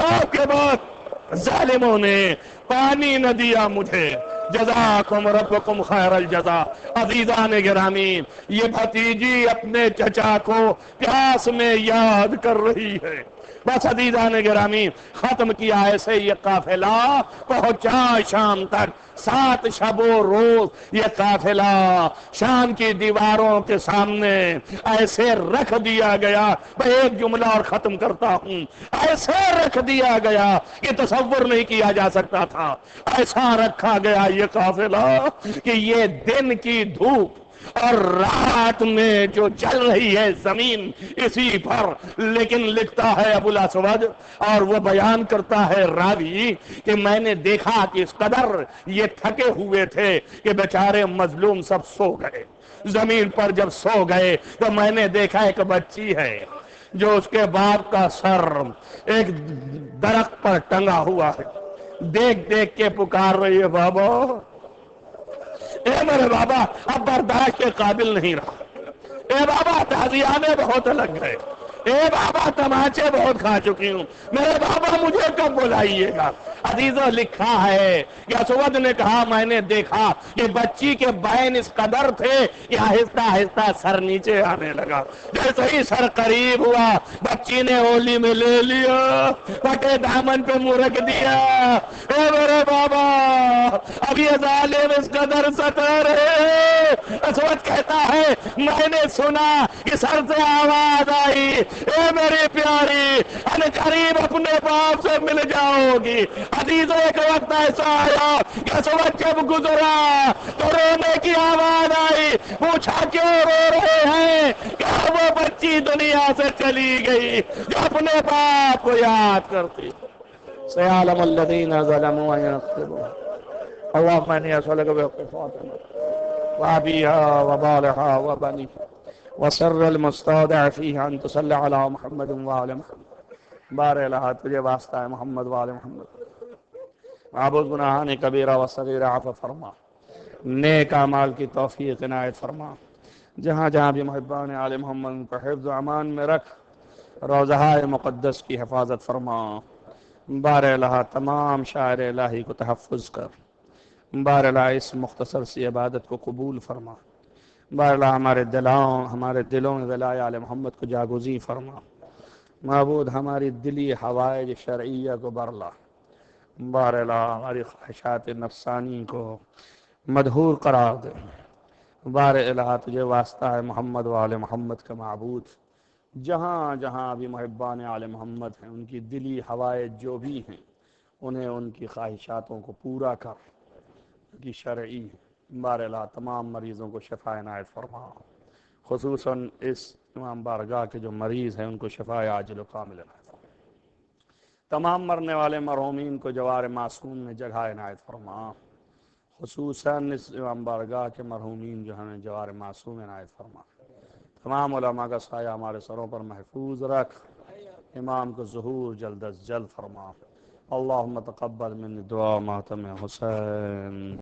Speaker 2: آپ کے بعد ظالموں نے پانی نہ دیا مجھے, جزاکم ربکم خیر الجزا. عزیزان گرامی, یہ بھتیجی اپنے چچا کو پیاس میں یاد کر رہی ہے. بس عزیزان گرامی, ختم کیا ایسے یہ قافلہ پہنچا شام تک. 7 شب و روز یہ قافلہ شام کی دیواروں کے سامنے ایسے رکھ دیا گیا. میں ایک جملہ اور ختم کرتا ہوں. ایسے رکھ دیا گیا کہ تصور نہیں کیا جا سکتا تھا. ایسا رکھا گیا یہ قافلہ کہ یہ دن کی دھوپ اور رات میں جو چل رہی ہے زمین اسی پر، لیکن لکھتا ہے ابو الاسود اور وہ بیان کرتا ہے راوی کہ میں نے دیکھا کہ اس قدر یہ تھکے ہوئے تھے کہ بیچارے مظلوم سب سو گئے۔ زمین پر جب سو گئے تو میں نے دیکھا ایک بچی ہے جو اس کے باپ کا سر ایک درخت پر ٹنگا ہوا ہے، دیکھ دیکھ کے پکار رہی ہے بابا، اے میرے بابا اب برداشت کے قابل نہیں رہا، اے بابا تعزیانے بہت لگ گئے، اے بابا تماچے بہت کھا چکی ہوں، میرے بابا مجھے کب بلائیے گا۔ عزیزو لکھا ہے کہ اسود نے کہا میں نے دیکھا کہ بچی کے بین اس قدر تھے کہ آہستہ آہستہ سر نیچے آنے لگا، جیسے ہی سر قریب ہوا بچی نے اولی میں لے لیا، پٹے دامن پہ منہ رکھ دیا، اے میرے بابا اب یہ ظالم اس قدر ستا رہے۔ اسود کہتا ہے میں نے سنا کہ سر سے آواز آئی، اے میری پیاری ان قریب اپنے باپ سے مل جاؤ گی۔ عزیزو ایک وقت ایسا آیا کہ اسود جب گزرا تو رونے کی آواز آئی، پوچھا کیوں رو رہے ہیں؟ کہ وہ بچی دنیا سے چلی گئی جو اپنے باپ کو یاد کرتی۔ سيعلم الذين ظلموا أن ينقلبوا اللهم إني أسألك بحق فاطمة وأبيها وبالها وبنيها وسر المستودع فيه أن تصلي على محمد وآل محمد۔ بار الہ تجھے واسطہ ہے محمد وآل محمد، معبود گناہان کبیرہ و صغیرہ عفو فرما، نیک اعمال کی توفیق عنایت فرما، جہاں جہاں بھی محبان آل محمد کو حفظ و امان میں رکھ، روضہ مقدس کی حفاظت فرما۔ بار الہ تمام شاعر الہی کو تحفظ کر، بار الہ اس مختصر سی عبادت کو قبول فرما، بار الہ ہمارے دلوں میں ولائے آل محمد کو جاگزی فرما، معبود ہماری دلی حوائج شرعیہ کو برلا، بار الہ ہماری خواہشات نفسانی کو مدحور قرار دے، بار الہ تجھے واسطہ ہے محمد و آل محمد کا معبود، جہاں جہاں بھی محبان آل محمد ہیں ان کی دلی حوائج جو بھی ہیں انہیں ان کی خواہشاتوں کو پورا کر، ان کی شرعی بار الہ تمام مریضوں کو شفا عنایت فرما، خصوصاً اس امام بارگاہ کے جو مریض ہیں ان کو شفا عاجل و کامل عنایت فرما، تمام مرنے والے مرحومین کو جوار معصوم میں جگہ عنایت فرما، خصوصاً اس امام بارگاہ کے مرحومین جو ہیں جوار معصوم عنایت فرما، تمام علماء کا سایہ ہمارے سروں پر محفوظ رکھ، امام کو ظہور جلد از جلد فرما۔ اللہم تقبل من دعا ماتم حسین۔